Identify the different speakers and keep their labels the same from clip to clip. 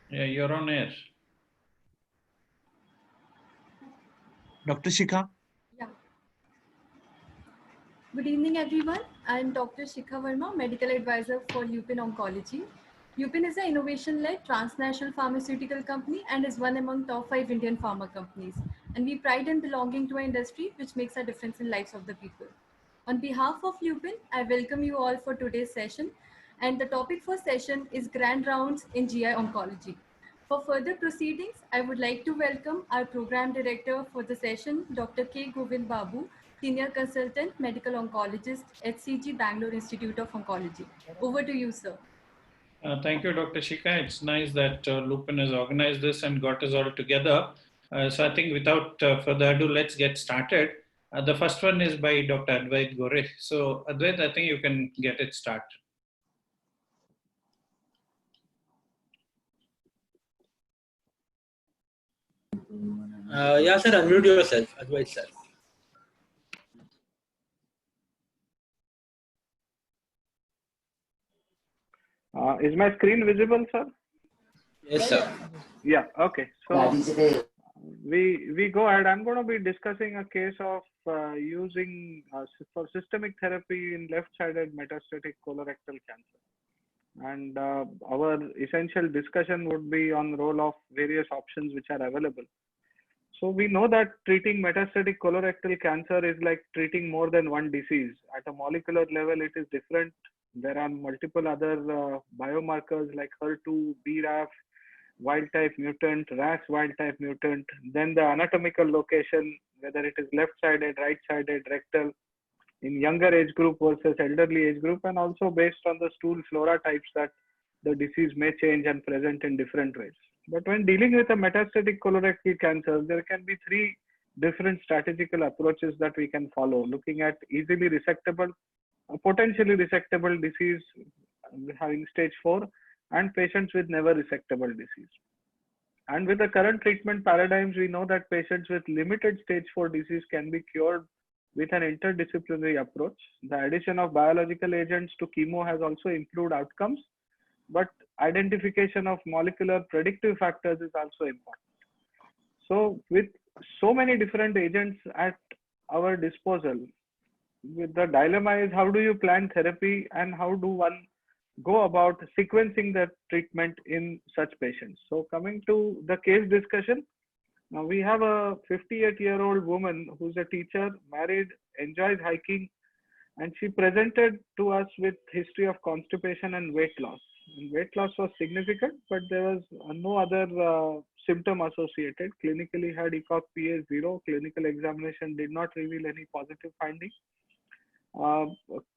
Speaker 1: Yeah, you're on air.
Speaker 2: Dr. Shikha?
Speaker 3: Yeah. Good evening, everyone. I'm Dr. Shikha Verma, Medical Advisor for Lupin Oncology. Lupin is an innovation-led transnational pharmaceutical company and is one among top 5 Indian pharma companies. And we pride in belonging to an industry which makes a difference in lives of the people. On behalf of Lupin, I welcome you all for today's session. And the topic for session is Grand Rounds in GI Oncology. For further proceedings, I would like to welcome our Program Director for the session, Dr. K. Govind Babu, Senior Consultant, Medical Oncologist at CG Bangalore Institute of Oncology. Over to you, sir.
Speaker 1: Thank you, Dr. Shikha. It's nice that Lupin has organized this and got us all together. So I think without further ado, let's get started. The first one is by Dr. Advait Gore. So Advait, I think you can get it started.
Speaker 4: Yeah, sir, unmute yourself, Advait sir.
Speaker 5: Is my screen visible, sir?
Speaker 4: Yes, sir.
Speaker 5: Yeah, okay. So we go ahead. I'm going to be discussing a case of using for systemic therapy in left-sided metastatic colorectal cancer. And our essential discussion would be on the role of various options which are available. So we know that treating metastatic colorectal cancer is like treating more than one disease. At a molecular level, it is different. There are multiple other biomarkers like HER2, BRAF, wild-type mutant, RAS wild-type mutant, then the anatomical location, whether it is left-sided, right-sided, rectal, in younger age group versus elderly age group, and also based on the stool flora types that the disease may change and present in different ways. But when dealing with a metastatic colorectal cancer, there can be three different strategical approaches that we can follow, looking at easily resectable, potentially resectable disease having stage 4, and patients with never resectable disease. And with the current treatment paradigms, we know that patients with limited stage 4 disease can be cured with an interdisciplinary approach. The addition of biological agents to chemo has also improved outcomes, but identification of molecular predictive factors is also important. So with so many different agents at our disposal, with the dilemma is how do you plan therapy and how do one go about sequencing the treatment in such patients. So coming to the case discussion, now we have a 58-year-old woman who's a teacher, married, enjoys hiking, and she presented to us with history of constipation and weight loss. And weight loss was significant, but there was no other symptom associated. Clinically had ECOG PA 0. Clinical examination did not reveal any positive findings.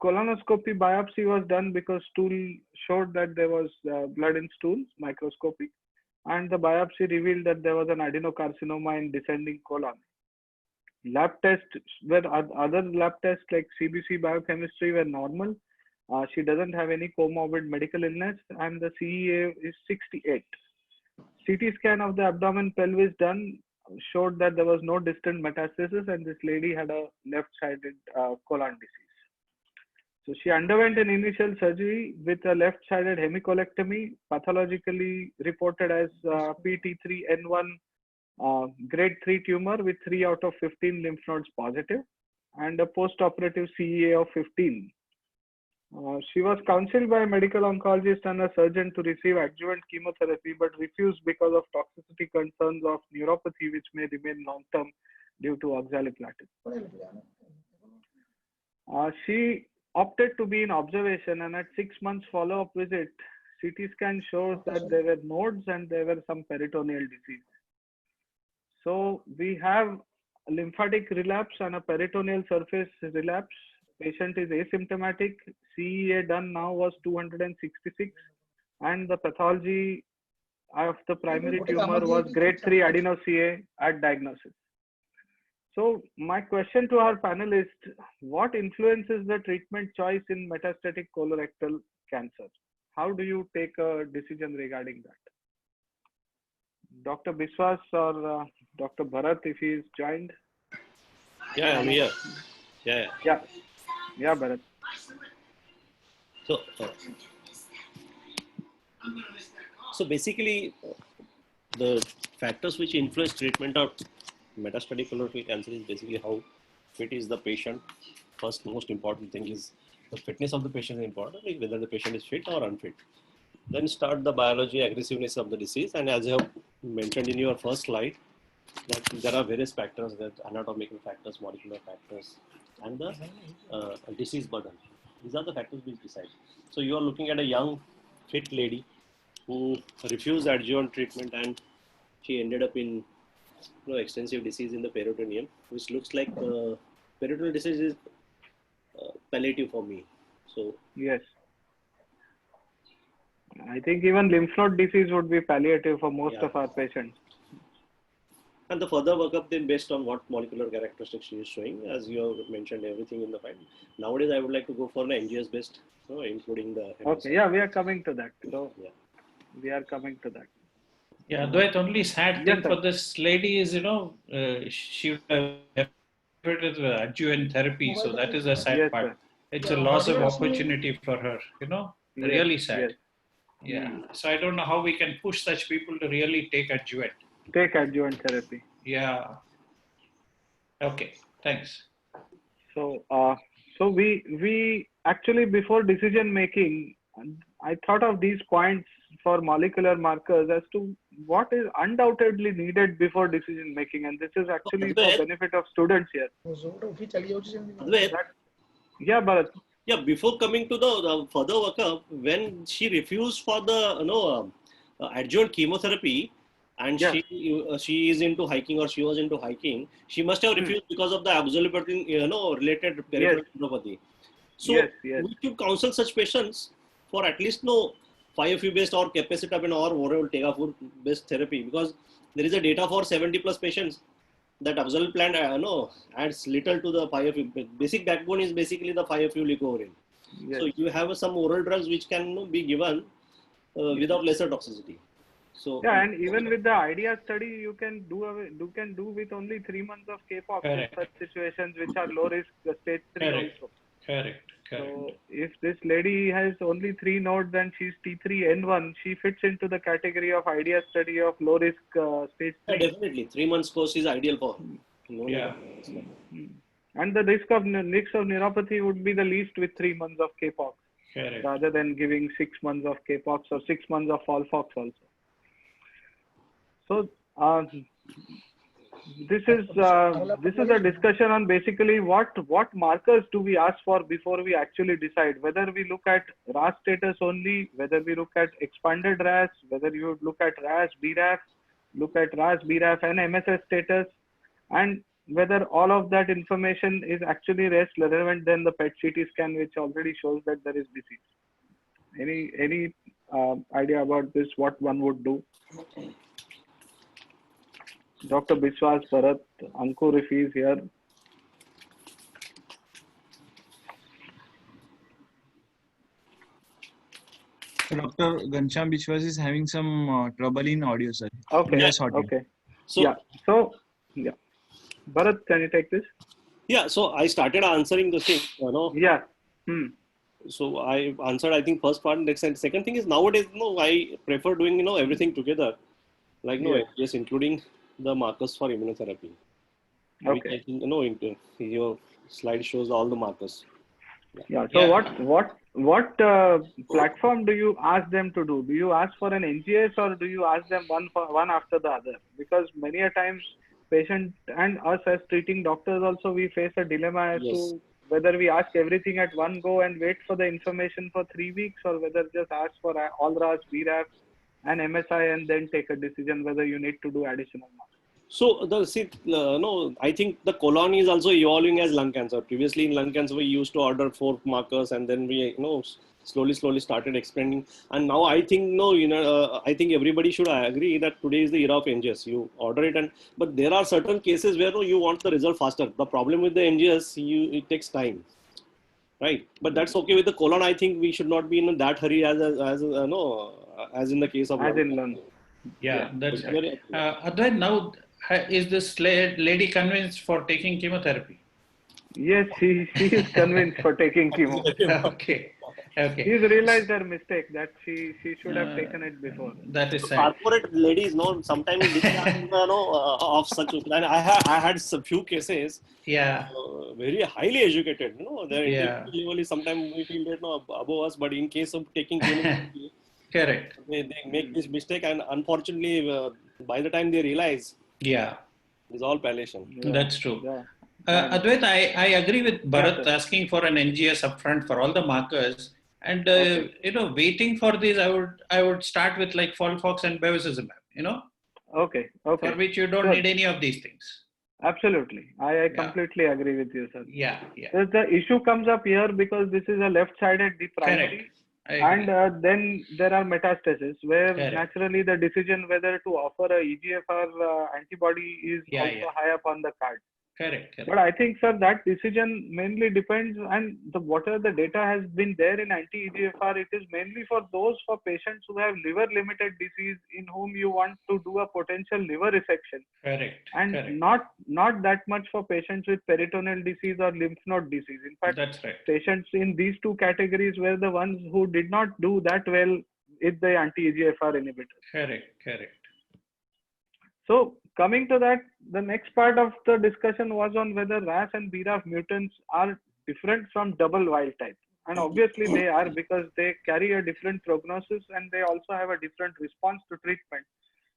Speaker 5: Colonoscopy biopsy was done because stool showed that there was blood in stool, microscopic, and the biopsy revealed that there was an adenocarcinoma in descending colon. Lab tests were other lab tests like CBC biochemistry were normal. She doesn't have any comorbid medical illness, and the CEA is 68. CT scan of the abdomen pelvis done showed that there was no distant metastasis, and this lady had a left-sided colon disease. So she underwent an initial surgery with a left-sided hemicolectomy, pathologically reported as PT3N1 grade 3 tumor with 3 out of 15 lymph nodes positive, and a post-operative CEA of 15. She was counseled by a medical oncologist and a surgeon to receive adjuvant chemotherapy, but refused because of toxicity concerns of neuropathy, which may remain long-term due to oxaliplatin. She opted to be in observation, and at 6 months follow-up visit, CT scan shows that there were nodes and there were some peritoneal disease. So we have a lymphatic relapse and a peritoneal surface relapse. Patient is asymptomatic. CEA done now was 266, and the pathology of the primary tumor was grade 3 adeno-CA at diagnosis. So my question to our panelists, what influences the treatment choice in metastatic colorectal cancer? How do you take a decision regarding that? Dr. Biswas or Dr. Bharat, if he is joined?
Speaker 6: Yeah, I'm here. Yeah.
Speaker 5: Yeah, Bharat.
Speaker 6: So basically, the factors which influence treatment of metastatic colorectal cancer is basically how fit is the patient. First, most important thing is the fitness of the patient is important, like whether the patient is fit or unfit. Then start the biology aggressiveness of the disease, and as you have mentioned in your first slide, that there are various factors, that anatomical factors, molecular factors, and the disease burden. These are the factors which decide. So you are looking at a young, fit lady who refused adjuvant treatment, and she ended up in extensive disease in the peritoneum, which looks like peritoneal disease is palliative for me. So
Speaker 5: yes, I think even lymph node disease would be palliative for most of our patients.
Speaker 6: And the further workup then based on what molecular characteristics she is showing, as you have mentioned everything in the file. Nowadays, I would like to go for an NGS based, including the.
Speaker 5: Okay, yeah, we are coming to that. So we are coming to that.
Speaker 1: Yeah, Dwight, only sad thing for this lady is, she would have benefited with adjuvant therapy. So that is a sad part.
Speaker 5: Sir.
Speaker 1: It's a loss of opportunity for her, really sad.
Speaker 5: Yes.
Speaker 1: Yeah. So I don't know how we can push such people to really take adjuvant.
Speaker 5: Take adjuvant therapy.
Speaker 1: Yeah. Okay. Thanks.
Speaker 5: So, so we actually before decision making, I thought of these points for molecular markers as to what is undoubtedly needed before decision making, and this is actually for benefit of students here. Yeah, Bharat.
Speaker 6: Yeah, before coming to the further workup, when she refused for the adjuvant chemotherapy, and she is into hiking or she was into hiking, she must have refused because of the absorption related peripheral neuropathy. So we should counsel such patients for at least 5FU based or capecitabine or oral tegafur based therapy, because there is a data for 70 plus patients that Abzal plant adds little to the 5FU. Basic backbone is basically the 5FU leucovorin. So you have some oral drugs which can be given without lesser toxicity. So
Speaker 5: and even with the IDEA study, you can do with only 3 months of K-pop in such situations which are low risk stage 3 also.
Speaker 1: Correct.
Speaker 5: So if this lady has only 3 nodes and she's T3N1, she fits into the category of IDEA study of low risk stage 3.
Speaker 6: Definitely, 3 months course is ideal for her.
Speaker 5: And the risk of neuropathy would be the least with 3 months of K-pop, rather than giving 6 months of K-pop or 6 months of FOLFOX also. So this is a discussion on basically what markers do we ask for before we actually decide whether we look at RAS status only, whether we look at expanded RAS, whether you would look at RAS, BRAF, look at RAS, BRAF and MSS status, and whether all of that information is actually less relevant than the PET CT scan, which already shows that there is disease. Any idea about this, what one would do? Dr. Biswas, Bharat, Ankur, if he is here.
Speaker 2: Dr. Ghanshyam Biswas is having some trouble in audio, sir.
Speaker 5: Okay.
Speaker 6: So,
Speaker 5: Bharat, can you take this?
Speaker 6: Yeah. So I started answering the thing.
Speaker 5: Yeah.
Speaker 6: So I answered, I think, first part. Next and second thing is nowadays, I prefer doing everything together, like just including the markers for immunotherapy.
Speaker 5: Okay.
Speaker 6: Which I think, your slide shows all the markers.
Speaker 5: Yeah. So what platform do you ask them to do? Do you ask for an NGS or do you ask them one after the other? Because many a times patient and us as treating doctors also, we face a dilemma as to whether we ask everything at one go and wait for the information for 3 weeks, or whether just ask for all RAS, BRAF and MSI and then take a decision whether you need to do additional markers.
Speaker 6: So I think the colon is also evolving as lung cancer. Previously in lung cancer, we used to order 4 markers, and then we slowly started explaining. And now I think, I think everybody should agree that today is the era of NGS. You order it, but there are certain cases where you want the result faster. The problem with the NGS, it takes time. Right, but that's okay with the colon. I think we should not be in that hurry as in the case of
Speaker 5: As
Speaker 6: lung.
Speaker 5: in lung.
Speaker 1: Yeah, that's
Speaker 6: Very
Speaker 1: right.
Speaker 6: accurate.
Speaker 1: Advait, now is this lady convinced for taking chemotherapy?
Speaker 5: Yes, she is convinced for taking chemo.
Speaker 1: Okay. Okay.
Speaker 5: She's realized her mistake that she should have taken it before.
Speaker 1: That is sad.
Speaker 6: Corporate ladies, sometimes of such. And I had some few cases.
Speaker 1: Yeah.
Speaker 6: Very highly educated. Their
Speaker 1: Yeah.
Speaker 6: intellectual level is sometimes we feel that above us, but in case of taking chemotherapy,
Speaker 1: Correct.
Speaker 6: they make this mistake, and unfortunately, by the time they realize,
Speaker 1: Yeah,
Speaker 6: it's all palliation.
Speaker 5: Yeah.
Speaker 1: that's true.
Speaker 5: Yeah.
Speaker 1: Advait, I agree with Bharat
Speaker 5: sir.
Speaker 1: asking for an NGS upfront for all the markers. And,
Speaker 5: Okay.
Speaker 1: waiting for these, I would start with like Folfox and bevacizumab,
Speaker 5: Okay. Okay.
Speaker 1: for which you don't
Speaker 5: Sure.
Speaker 1: need any of these things.
Speaker 5: Absolutely. I completely agree with you, sir.
Speaker 1: Yeah, yeah.
Speaker 5: So the issue comes up here because this is a left-sided, the primary.
Speaker 1: Correct. I
Speaker 5: And
Speaker 1: agree.
Speaker 5: then there are metastases where
Speaker 1: Correct.
Speaker 5: naturally the decision whether to offer a EGFR antibody is
Speaker 1: Yeah,
Speaker 5: also
Speaker 1: yeah.
Speaker 5: high up on the card.
Speaker 1: Correct.
Speaker 5: But I think, sir, that decision mainly depends, and whatever the data has been there in anti-EGFR, it is mainly for patients who have liver-limited disease in whom you want to do a potential liver resection,
Speaker 1: Correct.
Speaker 5: and
Speaker 1: Correct.
Speaker 5: not that much for patients with peritoneal disease or lymph node disease. In fact,
Speaker 1: That's right.
Speaker 5: patients in these two categories were the ones who did not do that well with the anti-EGFR inhibitor.
Speaker 1: Correct. Correct.
Speaker 5: So coming to that, the next part of the discussion was on whether RAS and BRAF mutants are different from double wild type. And obviously they are, because they carry a different prognosis and they also have a different response to treatment.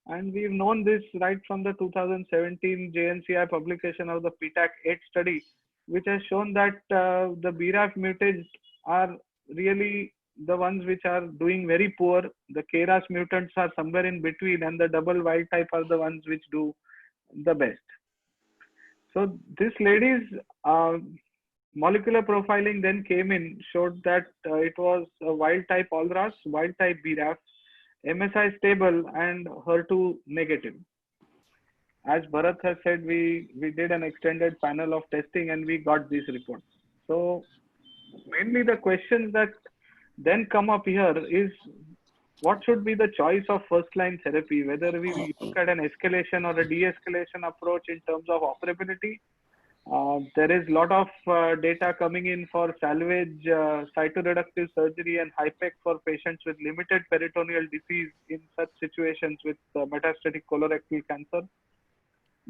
Speaker 5: And we've known this right from the 2017 JNCI publication of the PTAC-8 study, which has shown that the BRAF mutants are really the ones which are doing very poor. The KRAS mutants are somewhere in between, and the double wild type are the ones which do the best. So this lady's molecular profiling then came in, showed that it was a wild type ALRAS, wild type BRAF, MSI stable, and HER2 negative. As Bharat has said, we did an extended panel of testing and we got these reports. So mainly the questions that then come up here is, what should be the choice of first line therapy, whether we look at an escalation or a de-escalation approach in terms of operability. There is a lot of data coming in for salvage cytoreductive surgery and HIPEC for patients with limited peritoneal disease in such situations with metastatic colorectal cancer.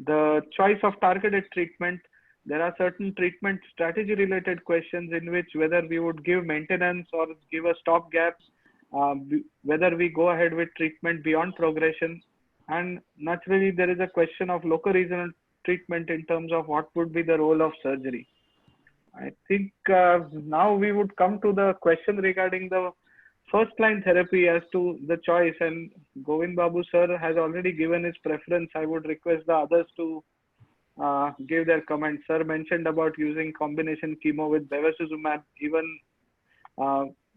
Speaker 5: The choice of targeted treatment, there are certain treatment strategy related questions in which whether we would give maintenance or give a stopgap, whether we go ahead with treatment beyond progression. And naturally, there is a question of local regional treatment in terms of what would be the role of surgery. I think now we would come to the question regarding the first line therapy as to the choice, and Govind Babu sir has already given his preference. I would request the others to give their comments. Sir mentioned about using combination chemo with bevacizumab even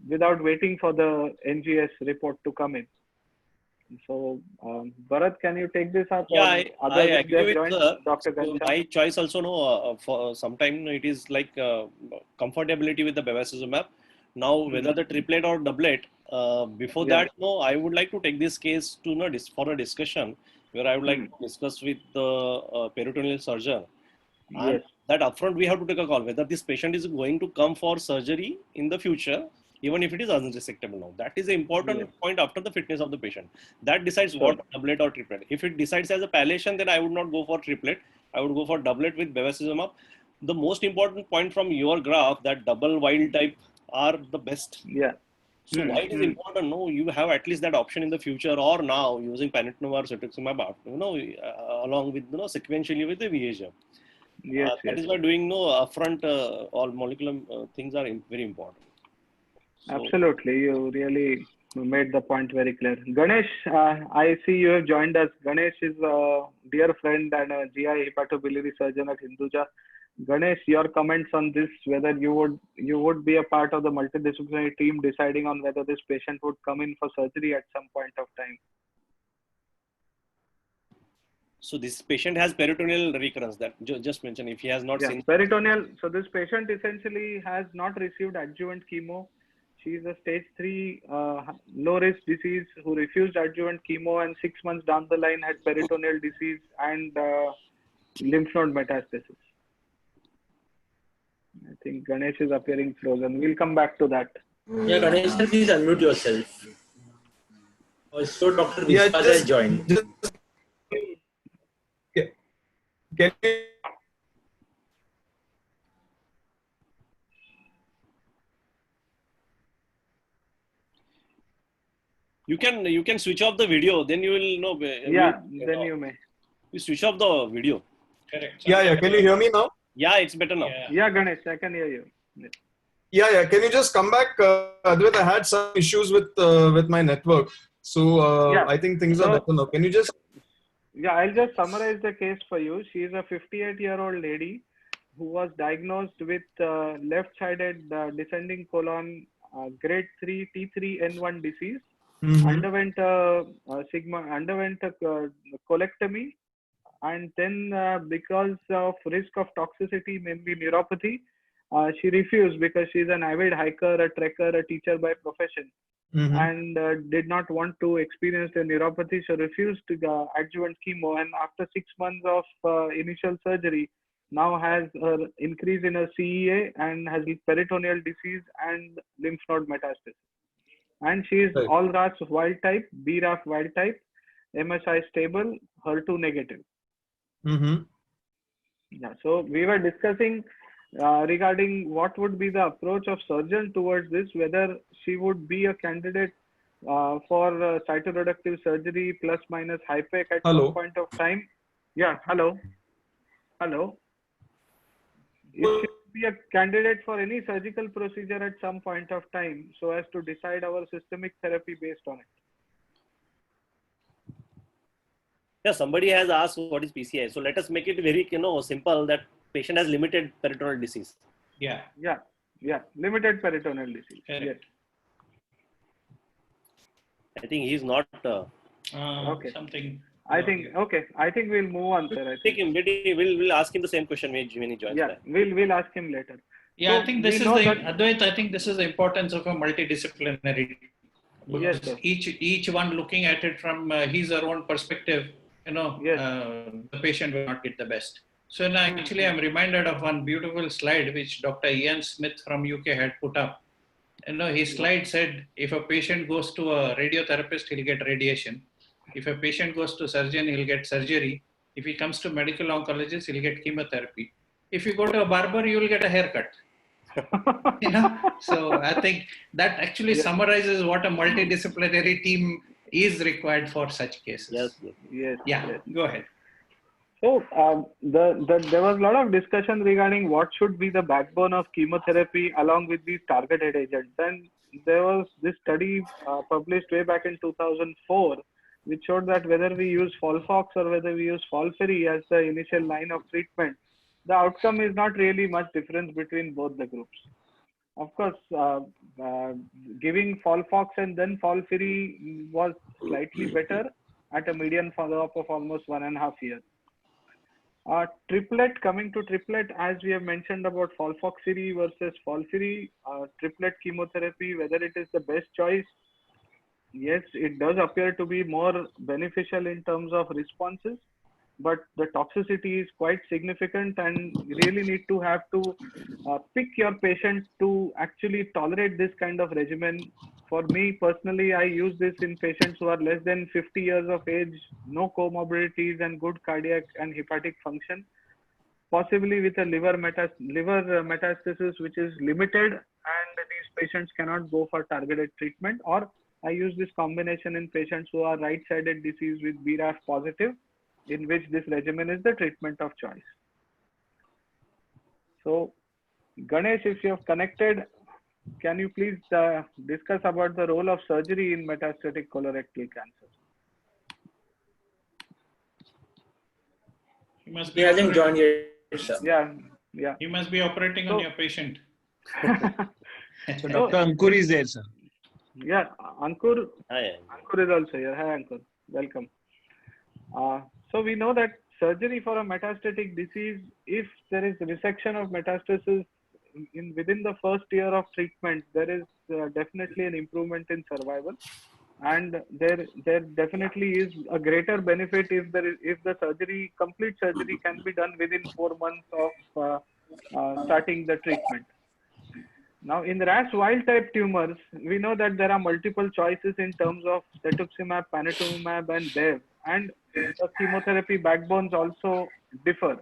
Speaker 5: without waiting for the NGS report to come in. So, Bharat, can you take this up?
Speaker 6: Yeah, I agree with
Speaker 5: Dr.
Speaker 6: so
Speaker 5: Ghanshyam?
Speaker 6: my choice also, for sometime it is like comfortability with the bevacizumab. Now, whether the triplet or doublet, before that, I would like to take this case to for a discussion where I would like to discuss with the peritoneal surgeon. And that upfront we have to take a call whether this patient is going to come for surgery in the future, even if it is unresectable now. That is an important point after the fitness of the patient. That decides what doublet or triplet. If it decides as a palliation, then I would not go for triplet. I would go for doublet with bevacizumab. The most important point from your graph that double wild type are the best.
Speaker 5: Yeah.
Speaker 6: So why it is important? No, you have at least that option in the future or now using panitumumab or cetuximab, along with sequentially with the VHF. That is why doing upfront all molecular things are very important.
Speaker 5: So, absolutely, you really made the point very clear. Ganesh, I see you have joined us. Ganesh is a dear friend and a GI hepatobiliary surgeon at Hinduja. Ganesh, your comments on this, whether you would be a part of the multidisciplinary team deciding on whether this patient would come in for surgery at some point of time.
Speaker 6: So this patient has peritoneal recurrence that just mentioned. If he has not seen
Speaker 5: peritoneal. So this patient essentially has not received adjuvant chemo. She is a stage 3 low risk disease who refused adjuvant chemo and 6 months down the line had peritoneal disease and lymph node metastasis. I think Ganesh is appearing frozen. We'll come back to that.
Speaker 4: Yeah, Ganesh, please unmute yourself. Also, Dr. Vishwas has joined.
Speaker 7: Can you
Speaker 6: you can switch off the video, then you will know.
Speaker 5: Then you may.
Speaker 6: You switch off the video.
Speaker 1: Correct.
Speaker 7: yeah, can you hear me now?
Speaker 6: Yeah, it's better now.
Speaker 5: Yeah, Ganesh, I can hear you.
Speaker 7: Yeah. Can you just come back, Advait? I had some issues with my network, so I think things are better now. Can you just?
Speaker 5: Yeah, I'll just summarize the case for you. She is a 58-year-old lady who was diagnosed with left-sided descending colon grade 3 T3N1 disease. Underwent a colectomy, and then because of risk of toxicity, mainly neuropathy, she refused because she's an avid hiker, a trekker, a teacher by profession. And did not want to experience the neuropathy, so refused adjuvant chemo. And after 6 months of initial surgery, now has an increase in her CEA and has peritoneal disease and lymph node metastasis. And she is all RAS wild type, BRAF wild type, MSI stable, HER2 negative. Yeah, so we were discussing regarding what would be the approach of surgeon towards this, whether she would be a candidate for cytoreductive surgery plus minus HIPEC at some point of time. Yeah, hello. If she would be a candidate for any surgical procedure at some point of time, so as to decide our systemic therapy based on it.
Speaker 6: Yeah, somebody has asked what is PCI. So let us make it very simple that patient has limited peritoneal disease.
Speaker 1: Yeah.
Speaker 5: Limited peritoneal disease.
Speaker 1: Correct.
Speaker 5: Yes.
Speaker 6: I think he's not.
Speaker 5: Okay.
Speaker 1: Something.
Speaker 5: I think we'll move on, sir.
Speaker 6: We'll ask him the same question when he joins.
Speaker 5: Yeah, we'll ask him later.
Speaker 1: Yeah,
Speaker 5: So
Speaker 1: I think this is Advait, I think this is the importance of a multidisciplinary.
Speaker 5: Yes, sir.
Speaker 1: Each one looking at it from his or own perspective, the patient will not get the best. So now actually I'm reminded of one beautiful slide which Dr. Ian Smith from UK had put up. His slide said, if a patient goes to a radiotherapist, he'll get radiation. If a patient goes to surgeon, he'll get surgery. If he comes to medical oncologist, he'll get chemotherapy. If you go to a barber, you will get a haircut. So I think that actually summarizes what a multidisciplinary team is required for such cases.
Speaker 5: Yes.
Speaker 1: Go ahead.
Speaker 5: So there was a lot of discussion regarding what should be the backbone of chemotherapy along with these targeted agents. And there was this study published way back in 2004, which showed that whether we use FOLFOX or whether we use FOLFIRI as the initial line of treatment, the outcome is not really much difference between both the groups. Of course, giving FOLFOX and then FOLFIRI was slightly better at a median follow-up of almost 1.5 years. Coming to triplet, as we have mentioned about FOLFOXIRI versus FOLFIRI, triplet chemotherapy, whether it is the best choice, yes, it does appear to be more beneficial in terms of responses, but the toxicity is quite significant and you really need to have to pick your patient to actually tolerate this kind of regimen. For me personally, I use this in patients who are less than 50 years of age, no comorbidities and good cardiac and hepatic function, possibly with a liver metastasis which is limited, and these patients cannot go for targeted treatment. Or I use this combination in patients who are right-sided disease with BRAF positive, in which this regimen is the treatment of choice. So Ganesh, if you have connected, can you please discuss about the role of surgery in metastatic colorectal cancer?
Speaker 1: He must
Speaker 4: He
Speaker 1: be
Speaker 4: hasn't
Speaker 1: operating.
Speaker 4: joined yet, sir.
Speaker 5: Yeah.
Speaker 1: He must be operating on your patient.
Speaker 2: So Dr. Ankur is there, sir.
Speaker 5: Yeah, Ankur.
Speaker 6: Hi.
Speaker 5: Ankur is also here. Hi, Ankur. Welcome. So we know that surgery for a metastatic disease, if there is resection of metastasis within the first year of treatment, there is definitely an improvement in survival, and there definitely is a greater benefit if the complete surgery can be done within 4 months of starting the treatment. Now, in RAS wild-type tumors, we know that there are multiple choices in terms of cetuximab, panitumumab, and BEV, and the chemotherapy backbones also differ.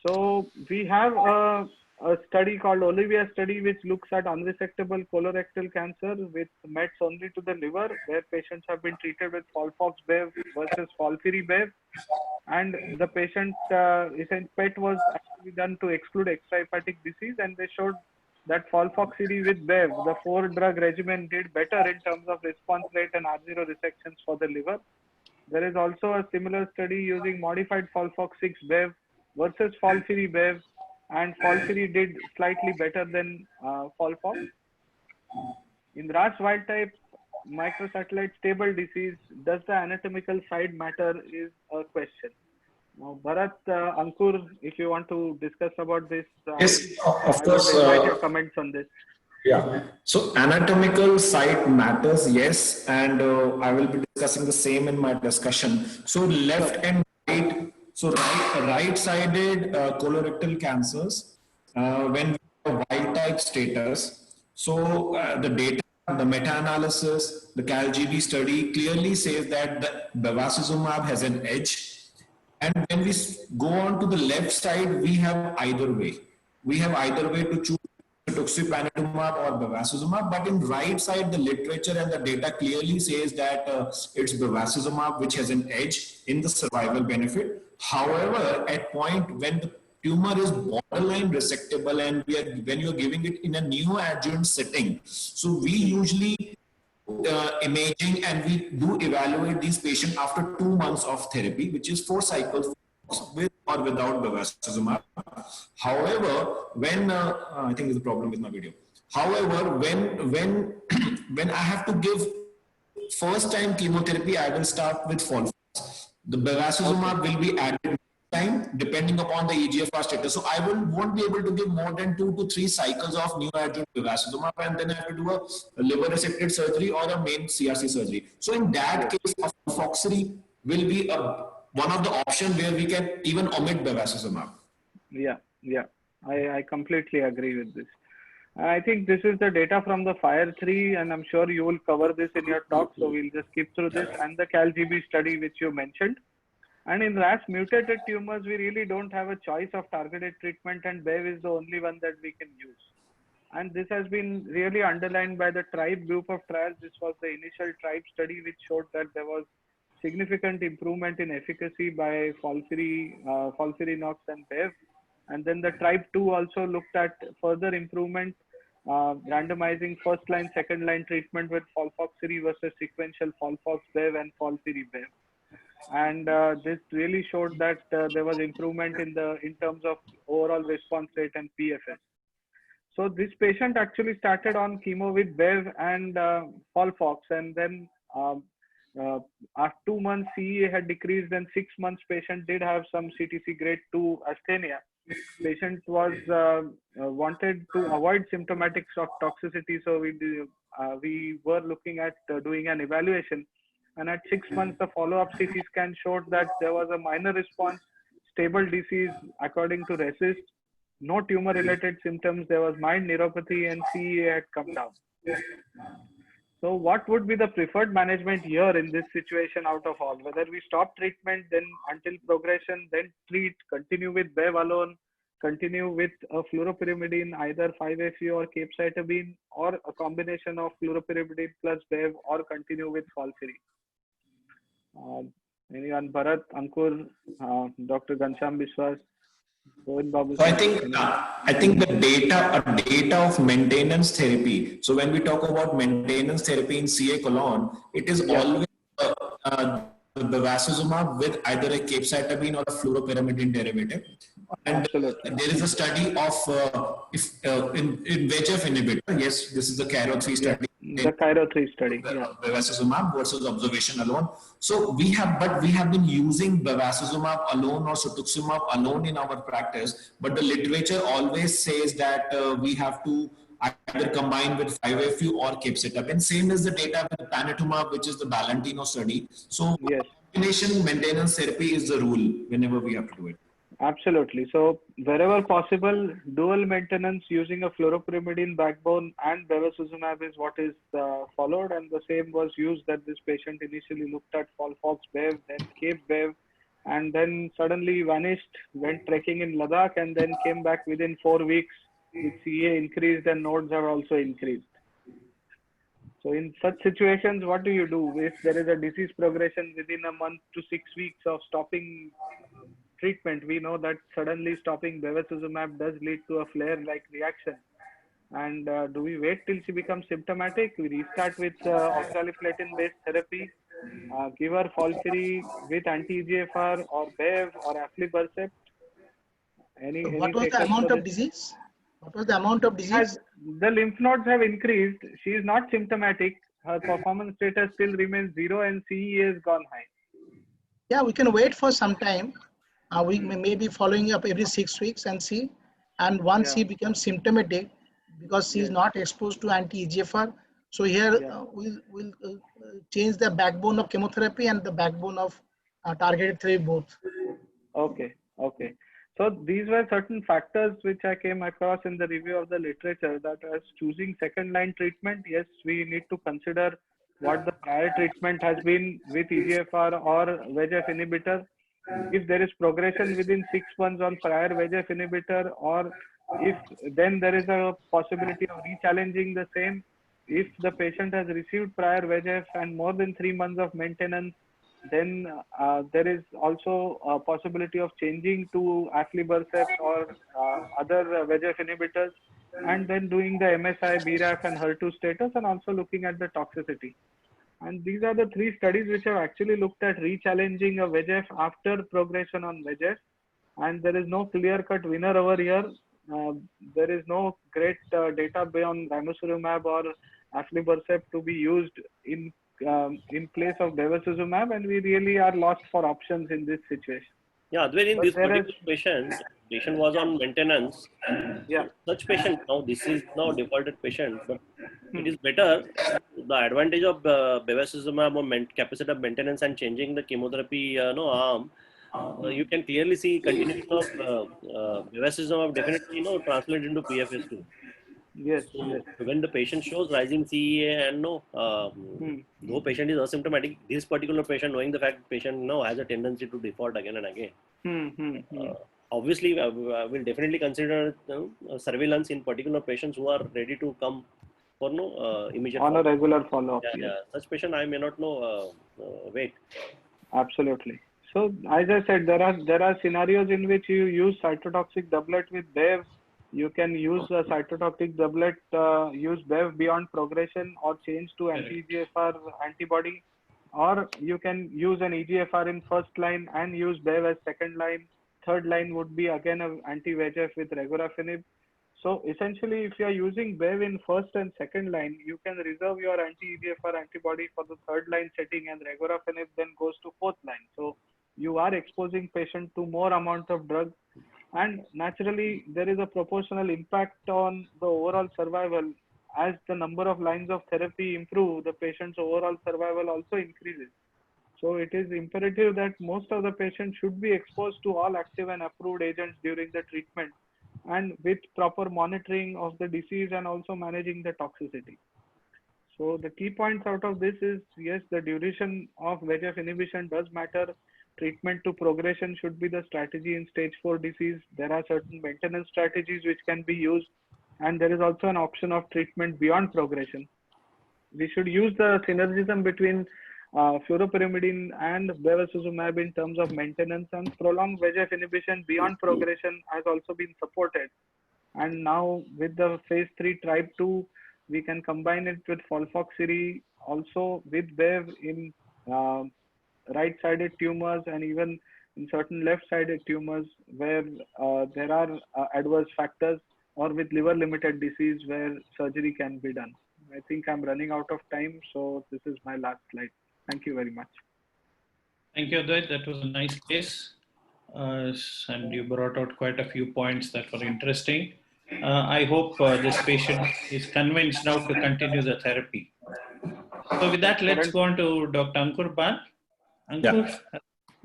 Speaker 5: So we have a study called Olivia study, which looks at unresectable colorectal cancer with mets only to the liver, where patients have been treated with FOLFOX-BEV versus FOLFIRI-BEV, and the patient PET was actually done to exclude extrahepatic disease, and they showed that FOLFOXIRI with BEV, the 4-drug regimen, did better in terms of response rate and R0 resections for the liver. There is also a similar study using modified FOLFOX6 BEV versus FOLFIRI BEV, and FOLFIRI did slightly better than FOLFOX. In RAS wild type microsatellite stable disease, does the anatomical side matter is a question. Now, Bharat, Ankur, if you want to discuss about this,
Speaker 8: yes, of course.
Speaker 5: I would invite your comments on this.
Speaker 8: Yeah. So anatomical site matters, yes, and I will be discussing the same in my discussion. So left and right. So right-sided colorectal cancers, when we have wild-type status. So the data, the meta-analysis, the CalGB study clearly says that the bevacizumab has an edge. And when we go on to the left side, we have either way. We have either way to choose cetuximab or bevacizumab, but in right side, the literature and the data clearly says that it's bevacizumab which has an edge in the survival benefit. However, at point when the tumor is borderline resectable and when you're giving it in a neoadjuvant setting, so we usually imaging and we do evaluate these patients after 2 months of therapy, which is 4 cycles with or without bevacizumab. However, when I think there's a problem with my video. However, when when I have to give first time chemotherapy, I will start with FOLFOX. The bevacizumab will be added time depending upon the EGFR status. So I won't be able to give more than 2 to 3 cycles of neoadjuvant bevacizumab, and then I have to do a liver resected surgery or a main CRC surgery. So in that case, FOLFOXIRI will be one of the options where we can even omit bevacizumab.
Speaker 5: Yeah, I completely agree with this. I think this is the data from the FIRE3, and I'm sure you will cover this in your talk, so we'll just skip through this, and the CalGB study which you mentioned. And in RAS mutated tumors, we really don't have a choice of targeted treatment, and BEV is the only one that we can use. And this has been really underlined by the TRIBE group of trials. This was the initial TRIBE study which showed that there was significant improvement in efficacy by FOLFIRINOX and BEV. And then the TRIBE2 also looked at further improvement, randomizing first line, second line treatment with FOLFOXIRI versus sequential FOLFOX-BEV and FOLFIRI-BEV. And this really showed that there was improvement in terms of overall response rate and PFS. So this patient actually started on chemo with BEV and FOLFOX, and then after 2 months CEA had decreased, and 6 months patient did have some CTC grade 2 asthenia. Patient was wanted to avoid symptomatic shock toxicity, so we were looking at doing an evaluation. And at 6 months, the follow-up CT scan showed that there was a minor response, stable disease according to RECIST, no tumor-related symptoms, there was mild neuropathy, and CEA had come down. So what would be the preferred management here in this situation out of all? Whether we stop treatment, then until progression, then treat, continue with BEV alone, continue with a fluoropyrimidine, either 5-FU or capecitabine, or a combination of fluoropyrimidine plus BEV, or continue with FOLFIRI. Anyone, Bharat, Ankur, Dr. Ghanshyam Biswas, So in Babu
Speaker 8: So I think the data of maintenance therapy. So when we talk about maintenance therapy in CA colon, it is always the bevacizumab with either a capecitabine or a fluoropyrimidine derivative. And there is a study of in VEGF inhibitor. Yes, this is the Cairo 3 study.
Speaker 5: The Cairo 3 study.
Speaker 8: Bevacizumab versus observation alone. So we have been using bevacizumab alone or cetuximab alone in our practice, but the literature always says that we have to either combine with 5-FU or capecitabine. Same is the data with panitumumab, which is the Valentino study. So combination maintenance therapy is the rule whenever we have to do it.
Speaker 5: Absolutely. So wherever possible, dual maintenance using a fluoropyrimidine backbone and bevacizumab is what is followed, and the same was used that this patient initially looked at Folfox Bev, then Cape Bev, and then suddenly vanished, went trekking in Ladakh, and then came back within 4 weeks with CA increased and nodes have also increased. So in such situations, what do you do if there is a disease progression within a month to 6 weeks of stopping treatment? We know that suddenly stopping bevacizumab does lead to a flare-like reaction. And do we wait till she becomes symptomatic? We restart with oxaliplatin-based therapy, give her FOLFIRI with anti-EGFR or BEV or aflibercept.
Speaker 9: What was the amount of disease? What was the amount of disease?
Speaker 5: As the lymph nodes have increased, she is not symptomatic. Her performance status still remains 0 and CEA has gone high.
Speaker 9: Yeah, we can wait for some time. We may be following up every 6 weeks and see. And once she becomes symptomatic, because she is not exposed to anti-EGFR, so here we'll change the backbone of chemotherapy and the backbone of targeted therapy both.
Speaker 5: Okay. So these were certain factors which I came across in the review of the literature, that as choosing second line treatment, yes, we need to consider what the prior treatment has been with EGFR or VEGF inhibitor. If there is progression within 6 months on prior VEGF inhibitor, or if then there is a possibility of re-challenging the same. If the patient has received prior VEGF and more than 3 months of maintenance, then there is also a possibility of changing to aflibercept or other VEGF inhibitors, and then doing the MSI, BRAF and HER2 status, and also looking at the toxicity. And these are the 3 studies which have actually looked at re-challenging a VEGF after progression on VEGF. And there is no clear-cut winner over here. There is no great data beyond ramucirumab or aflibercept to be used in place of bevacizumab, and we really are lost for options in this situation.
Speaker 6: Yeah, Advait, in this particular patient was on maintenance.
Speaker 5: Yeah.
Speaker 6: Such patient, now this is now defaulted patient, but it is better. The advantage of bevacizumab or capacitor maintenance and changing the chemotherapy arm, you can clearly see continuation of bevacizumab definitely translate into PFS2.
Speaker 5: Yes,
Speaker 6: so when the patient shows rising CEA and no patient is asymptomatic, this particular patient, knowing the fact patient has a tendency to default again and again. Obviously, we'll definitely consider surveillance in particular patients who are ready to come for immediate
Speaker 5: on a regular follow-up.
Speaker 6: Such patient I may not wait.
Speaker 5: Absolutely. So as I said, there are scenarios in which you use cytotoxic doublet with BEV. You can use a cytotoxic doublet, use BEV beyond progression, or change to anti-EGFR antibody, or you can use an EGFR in first line and use BEV as second line. Third line would be again an anti-VEGF with regorafenib. So essentially, if you are using BEV in first and second line, you can reserve your anti-EGFR antibody for the third line setting, and regorafenib then goes to fourth line. So you are exposing patient to more amount of drug, and naturally there is a proportional impact on the overall survival. As the number of lines of therapy improve, the patient's overall survival also increases. So it is imperative that most of the patients should be exposed to all active and approved agents during the treatment, and with proper monitoring of the disease and also managing the toxicity. So the key points out of this is, yes, the duration of VEGF inhibition does matter. Treatment to progression should be the strategy in stage 4 disease. There are certain maintenance strategies which can be used, and there is also an option of treatment beyond progression. We should use the synergism between fluoropyrimidine and bevacizumab in terms of maintenance, and prolonged VEGF inhibition beyond progression has also been supported. And now with the phase 3 TRIBE2, we can combine it with FOLFOXIRI also with Bev in right-sided tumors and even in certain left-sided tumors where there are adverse factors, or with liver-limited disease where surgery can be done. I think I'm running out of time, so this is my last slide. Thank you very much.
Speaker 1: Thank you, Advait. That was a nice case. And you brought out quite a few points that were interesting. I hope this patient is convinced now to continue the therapy. So with that, let's go on to Dr. Ankur Bal. Ankur?
Speaker 8: Yeah.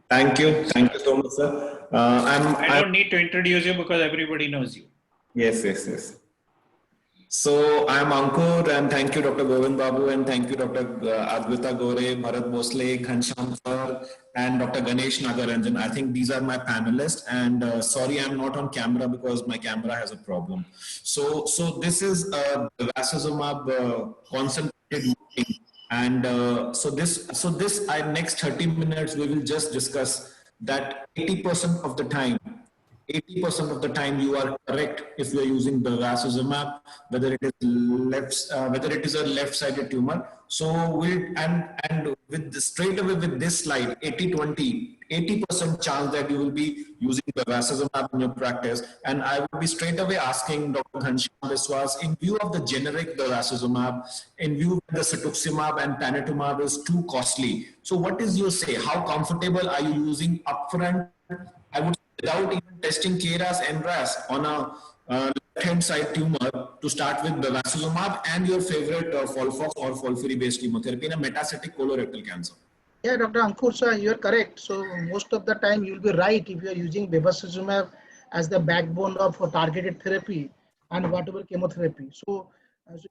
Speaker 8: Thank you so much, sir.
Speaker 1: I don't need to introduce you because everybody knows you.
Speaker 8: Yes. So I'm Ankur, and thank you, Dr. Govind Babu, and thank you, Dr. Advaita Gore, Bharat Bhosle, Ghanshyam sir, and Dr. Ganesh Nagaranjan. I think these are my panelists, and sorry, I'm not on camera because my camera has a problem. So this is bevacizumab concentrated meeting, and so this next 30 minutes we will just discuss that 80% of the time. 80% of the time you are correct if you are using bevacizumab, whether it is a left-sided tumor. So and with straight away with this slide, 80% chance that you will be using bevacizumab in your practice. And I will be straight away asking Dr. Ghanshyam Biswas, in view of the generic bevacizumab, in view of the cetuximab and panitumab is too costly. So what is your say? How comfortable are you using upfront? I would, without even testing KRAS and RAS on a left-hand side tumor, to start with bevacizumab and your favorite FOLFOX or FOLFIRI-based chemotherapy in a metastatic colorectal cancer.
Speaker 9: Yeah, Dr. Ankur, sir, you're correct. So most of the time you'll be right if you're using bevacizumab as the backbone of targeted therapy and whatever chemotherapy. So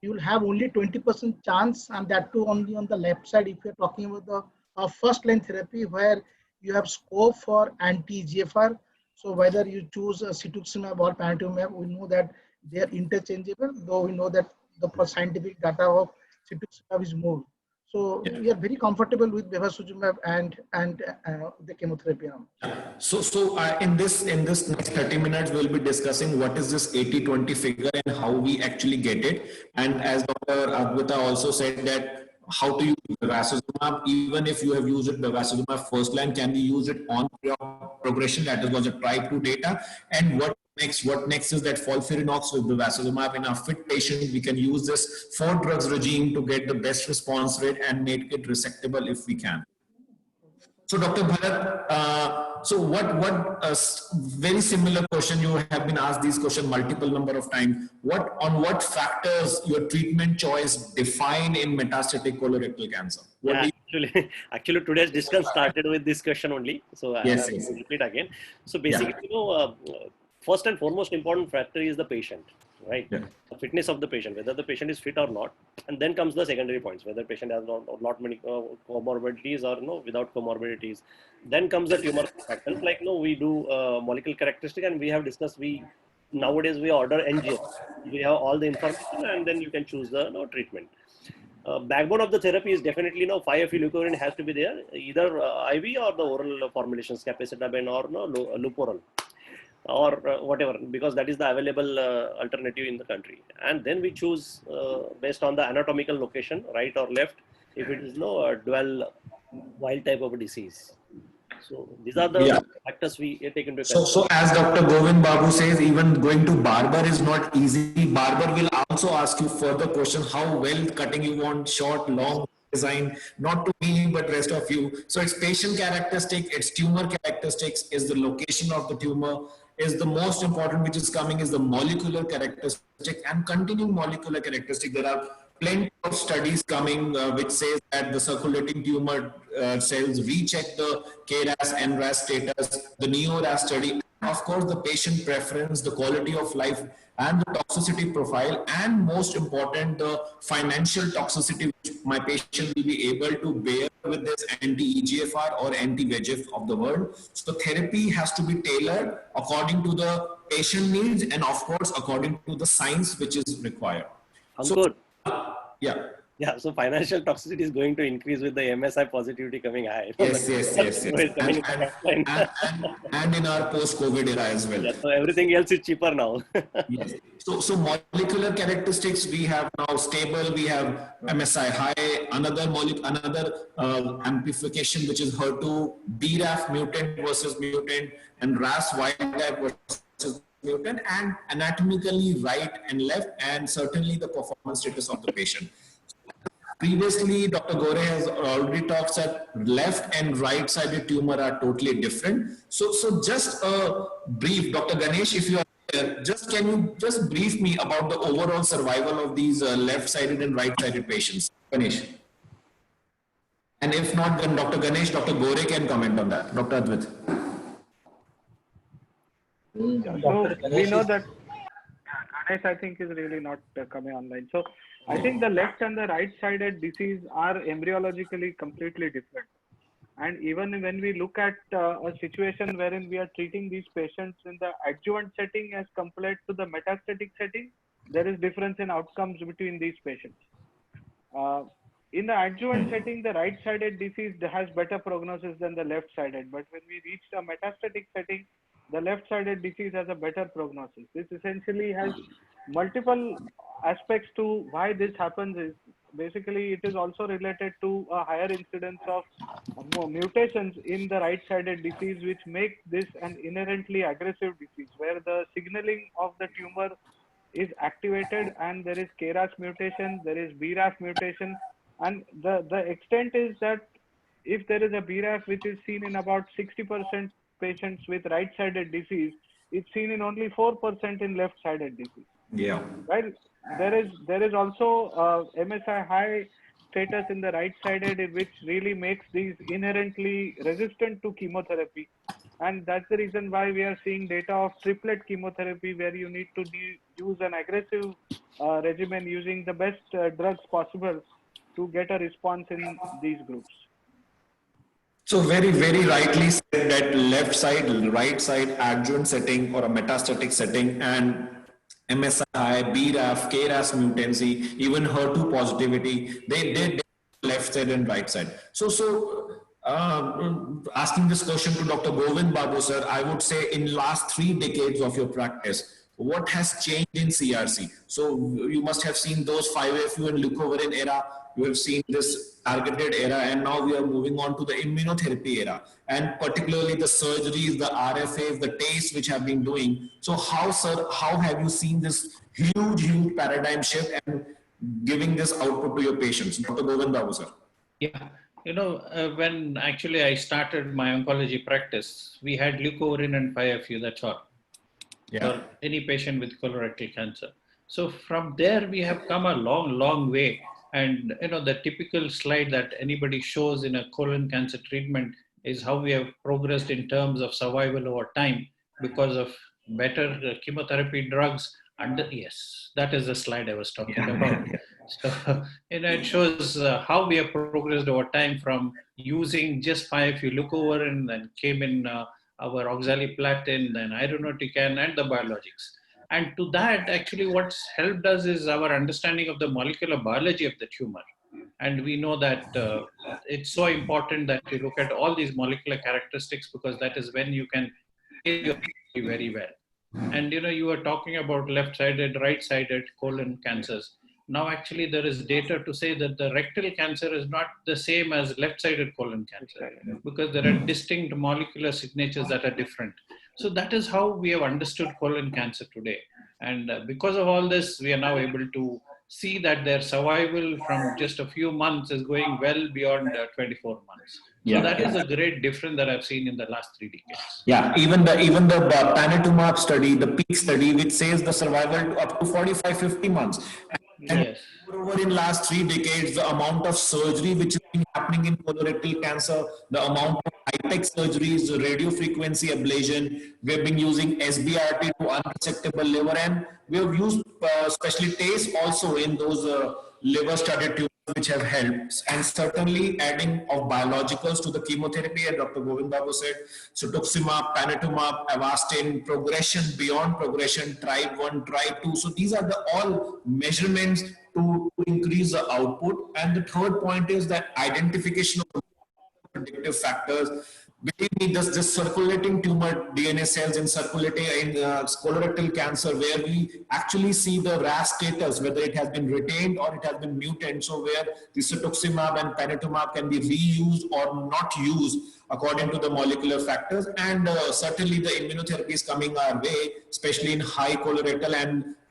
Speaker 9: you'll have only 20% chance, and that too only on the left side if you're talking about the first line therapy where you have scope for anti-EGFR. So whether you choose cetuximab or panitumab, we know that they are interchangeable, though we know that the scientific data of cetuximab is more. So we are very comfortable with bevacizumab and the chemotherapy arm.
Speaker 8: So in this next 30 minutes, we'll be discussing what is this 80-20 figure and how we actually get it. And as Dr. Advaita also said that how to use bevacizumab, even if you have used it bevacizumab first line, can we use it on progression? That was a TRIBE2 data. And what next is that FOLFIRINOX with bevacizumab in a fit patient. We can use this 4 drugs regime to get the best response rate and make it resectable if we can. So Dr. Bharat, so very similar question, you have been asked this question multiple number of times. On what factors your treatment choice define in metastatic colorectal cancer?
Speaker 6: Actually today's discussion started with this question only. So
Speaker 8: yes,
Speaker 6: I will repeat again. So basically, first and foremost important factor is the patient, right? Yeah. The fitness of the patient, whether the patient is fit or not. And then comes the secondary points, whether patient has not many comorbidities or without comorbidities. Then comes the tumor factors, like we do molecular characteristic, and we have discussed, nowadays we order NGS. We have all the information, and then you can choose the treatment. Backbone of the therapy is definitely 5-FU-leucovorin has to be there, either IV or the oral formulations, capecitabine or Luporal, or whatever, because that is the available alternative in the country. And then we choose based on the anatomical location, right or left, if it is a dual wild type of a disease. So these are the factors we take into account.
Speaker 8: So as Dr. Govind Babu says, even going to barber is not easy. Barber will also ask you further questions, how well cutting you want, short, long, design, not to me, but rest of you. So it's patient characteristic, it's tumor characteristics, is the location of the tumor, is the most important, which is coming is the molecular characteristic and continuing molecular characteristic. There are plenty of studies coming which says that the circulating tumor cells recheck the KRAS and RAS status, the NEO-RAS study, of course the patient preference, the quality of life and the toxicity profile, and most important, the financial toxicity which my patient will be able to bear with this anti-EGFR or anti-VEGF of the world. So therapy has to be tailored according to the patient needs and of course according to the science which is required.
Speaker 6: Good.
Speaker 8: Yeah.
Speaker 6: Yeah, so financial toxicity is going to increase with the MSI positivity coming high.
Speaker 8: Yes. And in our post-COVID era as well.
Speaker 6: Yeah, so everything else is cheaper now.
Speaker 8: Yes. So molecular characteristics we have now stable. We have MSI high. Another amplification which is HER2, BRAF mutant versus mutant, and RAS wild type versus mutant, and anatomically right and left, and certainly the performance status of the patient. Previously, Dr. Gore has already talked that left and right-sided tumor are totally different. So just a brief, Dr. Ganesh, if you are there, can you just brief me about the overall survival of these left-sided and right-sided patients, Ganesh? And if not, then Dr. Ganesh, Dr. Gore can comment on that. Dr. Advait.
Speaker 5: So we know that Ganesh, I think, is really not coming online. So I think the left and the right-sided disease are embryologically completely different. And even when we look at a situation wherein we are treating these patients in the adjuvant setting as compared to the metastatic setting, there is difference in outcomes between these patients. In the adjuvant setting, the right-sided disease has better prognosis than the left-sided. But when we reach the metastatic setting, the left-sided disease has a better prognosis. This essentially has multiple aspects to why this happens. Is basically it is also related to a higher incidence of mutations in the right-sided disease, which make this an inherently aggressive disease, where the signaling of the tumor is activated, and there is KRAS mutation, there is BRAF mutation, and the extent is that if there is a BRAF which is seen in about 60% patients with right-sided disease, it's seen in only 4% in left-sided disease.
Speaker 8: Yeah.
Speaker 5: Right. There is also MSI high status in the right-sided, which really makes these inherently resistant to chemotherapy, and that's the reason why we are seeing data of triplet chemotherapy, where you need to use an aggressive regimen using the best drugs possible to get a response in these groups.
Speaker 8: So very, very rightly said that left side, right side, adjuvant setting or a metastatic setting, and MSI, BRAF, KRAS mutancy, even HER2 positivity, they left side and right side. So asking this question to Dr. Govind Babu sir, I would say in last 3 decades of your practice, what has changed in CRC? So you must have seen those 5FU and leucovorin era. You have seen this targeted era, and now we are moving on to the immunotherapy era, and particularly the surgeries, the RFAs, the TACE which have been doing. So how, sir, how have you seen this huge paradigm shift and giving this output to your patients? Dr. Govind Babu, sir.
Speaker 1: Yeah, when actually I started my oncology practice, we had leucovorin and 5FU, that's all, for any patient with colorectal cancer. So from there, we have come a long way. And the typical slide that anybody shows in a colon cancer treatment is how we have progressed in terms of survival over time because of better chemotherapy drugs. And yes, that is the slide I was talking about. So it shows how we have progressed over time from using just 5FU leucovorin, then came in our oxaliplatin, then irinotecan, and the biologics. And to that, actually, what's helped us is our understanding of the molecular biology of the tumor. And we know that it's so important that you look at all these molecular characteristics, because that is when you can do very well. And you were talking about left-sided, right-sided colon cancers. Now, actually, there is data to say that the rectal cancer is not the same as left-sided colon cancer, because there are distinct molecular signatures that are different. So that is how we have understood colon cancer today. And because of all this, we are now able to see that their survival from just a few months is going well beyond 24 months. So that is a great difference that I've seen in the last 3 decades.
Speaker 8: Yeah, even the panitumumab study, the PEAK study, which says the survival up to 45-50 months. And over in last 3 decades, the amount of surgery which has been happening in colorectal cancer, the amount of high-tech surgeries, the radiofrequency ablation, we have been using SBRT to unresectable liver, and we have used especially TACE also in those liver-studded tumors. which have helped, and certainly adding of biologicals to the chemotherapy, and Dr. Govind Babu said, cetuximab, panitumab, Avastin, progression, beyond progression, tribe 1, tribe 2. So these are the all measurements to increase the output. And the third point is that identification of predictive factors. Believe me, this circulating tumor DNA cells in circulating in colorectal cancer, where we actually see the RAS status, whether it has been retained or it has been mutant. So where the cetuximab and panitumab can be reused or not used according to the molecular factors. And certainly the immunotherapy is coming our way, especially in high colorectal,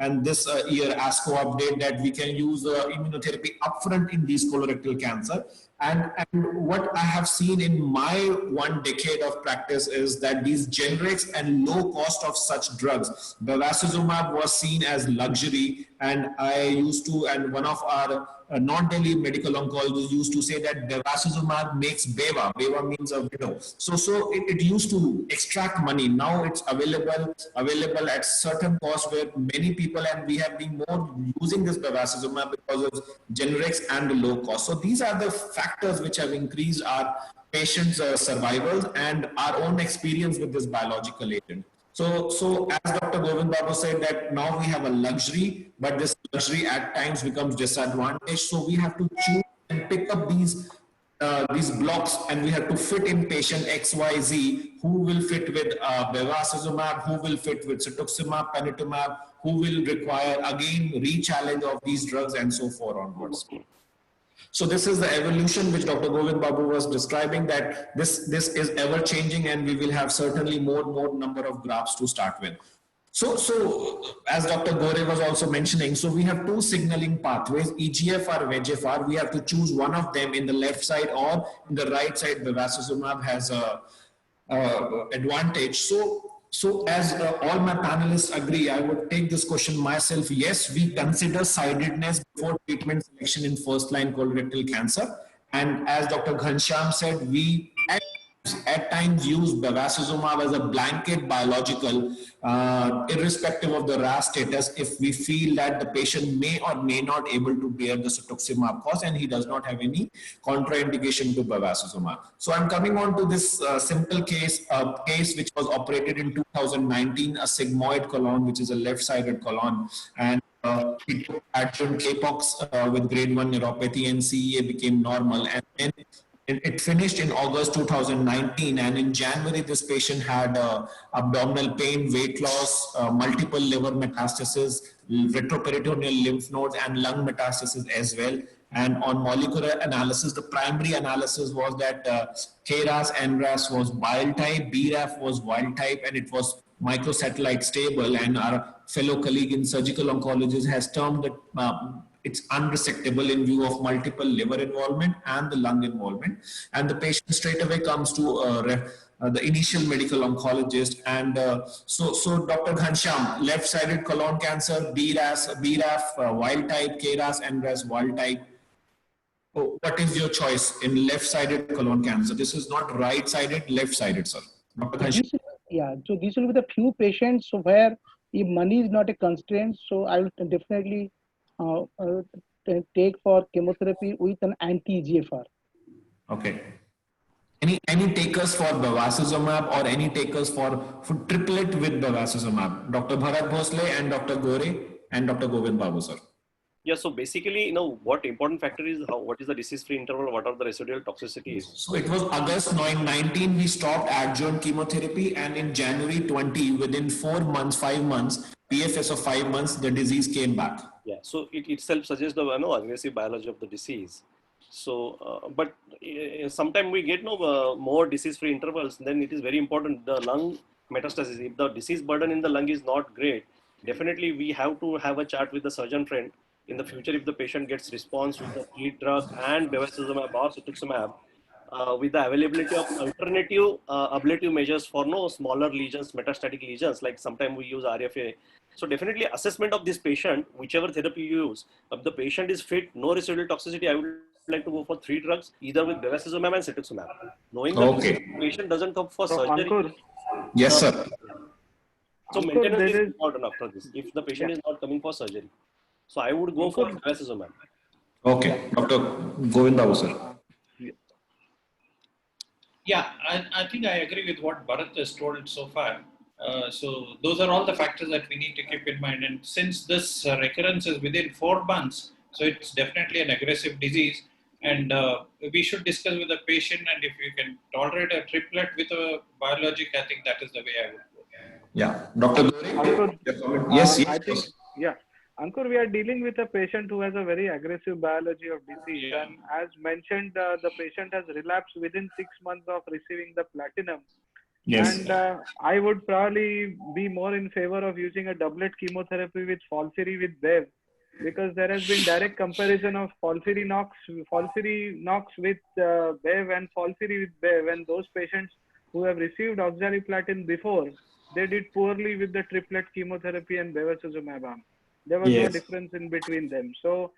Speaker 8: and this year ASCO update that we can use immunotherapy upfront in these colorectal cancer. And what I have seen in my 1 decade of practice is that these generics and low cost of such drugs, bevacizumab was seen as luxury, and I used to, and one of our non-Delhi medical oncologists used to say that bevacizumab makes beva. Beva means a widow. So it used to extract money. Now it's available at certain cost, where many people, and we have been more using this bevacizumab because of generics and the low cost. So these are the factors which have increased our patients' survivals and our own experience with this biological agent. So as Dr. Govind Babu said, that now we have a luxury, but this luxury at times becomes disadvantage. So we have to choose and pick up these blocks, and we have to fit in patient XYZ, who will fit with bevacizumab, who will fit with cetuximab, panitumab, who will require again re-challenge of these drugs, and so forth onwards. So this is the evolution which Dr. Govind Babu was describing, that this is ever changing, and we will have certainly more number of graphs to start with. So as Dr. Gore was also mentioning, so we have 2 signaling pathways, EGFR, VEGFR. We have to choose one of them in the left side, or in the right side, bevacizumab has a advantage. So as all my panelists agree, I would take this question myself. Yes, we consider sidedness before treatment selection in first-line colorectal cancer. And as Dr. Ghanshyam said, we at times use bevacizumab as a blanket biological, irrespective of the RAS status, if we feel that the patient may or may not able to bear the cetuximab cost, and he does not have any contraindication to bevacizumab. So I'm coming on to this simple case, which was operated in 2019, a sigmoid colon, which is a left-sided colon, and he took adjuvant Capox with grade 1 neuropathy, and CEA became normal. And then it finished in August 2019, and in January this patient had abdominal pain, weight loss, multiple liver metastasis, retroperitoneal lymph nodes, and lung metastasis as well. And on molecular analysis, the primary analysis was that KRAS, NRAS was wild type, BRAF was wild type, and it was microsatellite stable. And our fellow colleague in surgical oncology has termed it it's unresectable in view of multiple liver involvement and the lung involvement. And the patient straight away comes to the initial medical oncologist. And so Dr. Ghanshyam, left-sided colon cancer, BRAF wild type, KRAS, NRAS wild type. Oh, what is your choice in left-sided colon cancer? This is not right-sided, left-sided, sir. Dr. Ghanshyam.
Speaker 9: Yeah, so these will be the few patients where if money is not a constraint, so I will definitely take for chemotherapy with an anti-EGFR.
Speaker 8: Okay. Any takers for bevacizumab or any takers for triplet with bevacizumab? Dr. Bharat Bhosle and Dr. Gore and Dr. Govind Babu, sir.
Speaker 6: Yeah, so basically, what important factor is what is the disease-free interval, what are the residual toxicities?
Speaker 8: So it was August 19, we stopped adjuvant chemotherapy, and in January 20, within 5 months, PFS of 5 months, the disease came back.
Speaker 6: Yeah, so it itself suggests the aggressive biology of the disease. So, but sometimes we get more disease-free intervals, then it is very important, the lung metastasis, if the disease burden in the lung is not great, definitely we have to have a chat with the surgeon friend. In the future, if the patient gets response with the lead drug and bevacizumab or cetuximab, with the availability of alternative ablative measures for smaller lesions, metastatic lesions, like sometimes we use RFA. So definitely assessment of this patient, whichever therapy you use, if the patient is fit, no residual toxicity, I would like to go for 3 drugs, either with bevacizumab and cetuximab. Knowing that the patient doesn't come for surgery.
Speaker 5: Ankur,
Speaker 8: yes, sir.
Speaker 6: So maintenance is important after this, if the patient is not coming for surgery. So I would go for bevacizumab.
Speaker 8: Okay, Dr. Govinda, sir.
Speaker 1: Yeah, I think I agree with what Bharat has told so far. So those are all the factors that we need to keep in mind. And since this recurrence is within 4 months, so it's definitely an aggressive disease. And we should discuss with the patient. And if you can tolerate a triplet with a biologic, I think that is the way I would go.
Speaker 8: Yeah, Dr.
Speaker 5: Ankur,
Speaker 8: yes,
Speaker 5: I think, yeah. Ankur, we are dealing with a patient who has a very aggressive biology of disease.
Speaker 1: Yeah.
Speaker 5: And as mentioned, the patient has relapsed within 6 months of receiving the platinum.
Speaker 8: Yes.
Speaker 5: And I would probably be more in favor of using a doublet chemotherapy with FOLFIRI with BEV, because there has been direct comparison of FOLFIRINOX with BEV and FOLFIRI with BEV, and those patients who have received oxaliplatin before, they did poorly with the triplet chemotherapy and bevacizumab arm. There was no difference in between them. So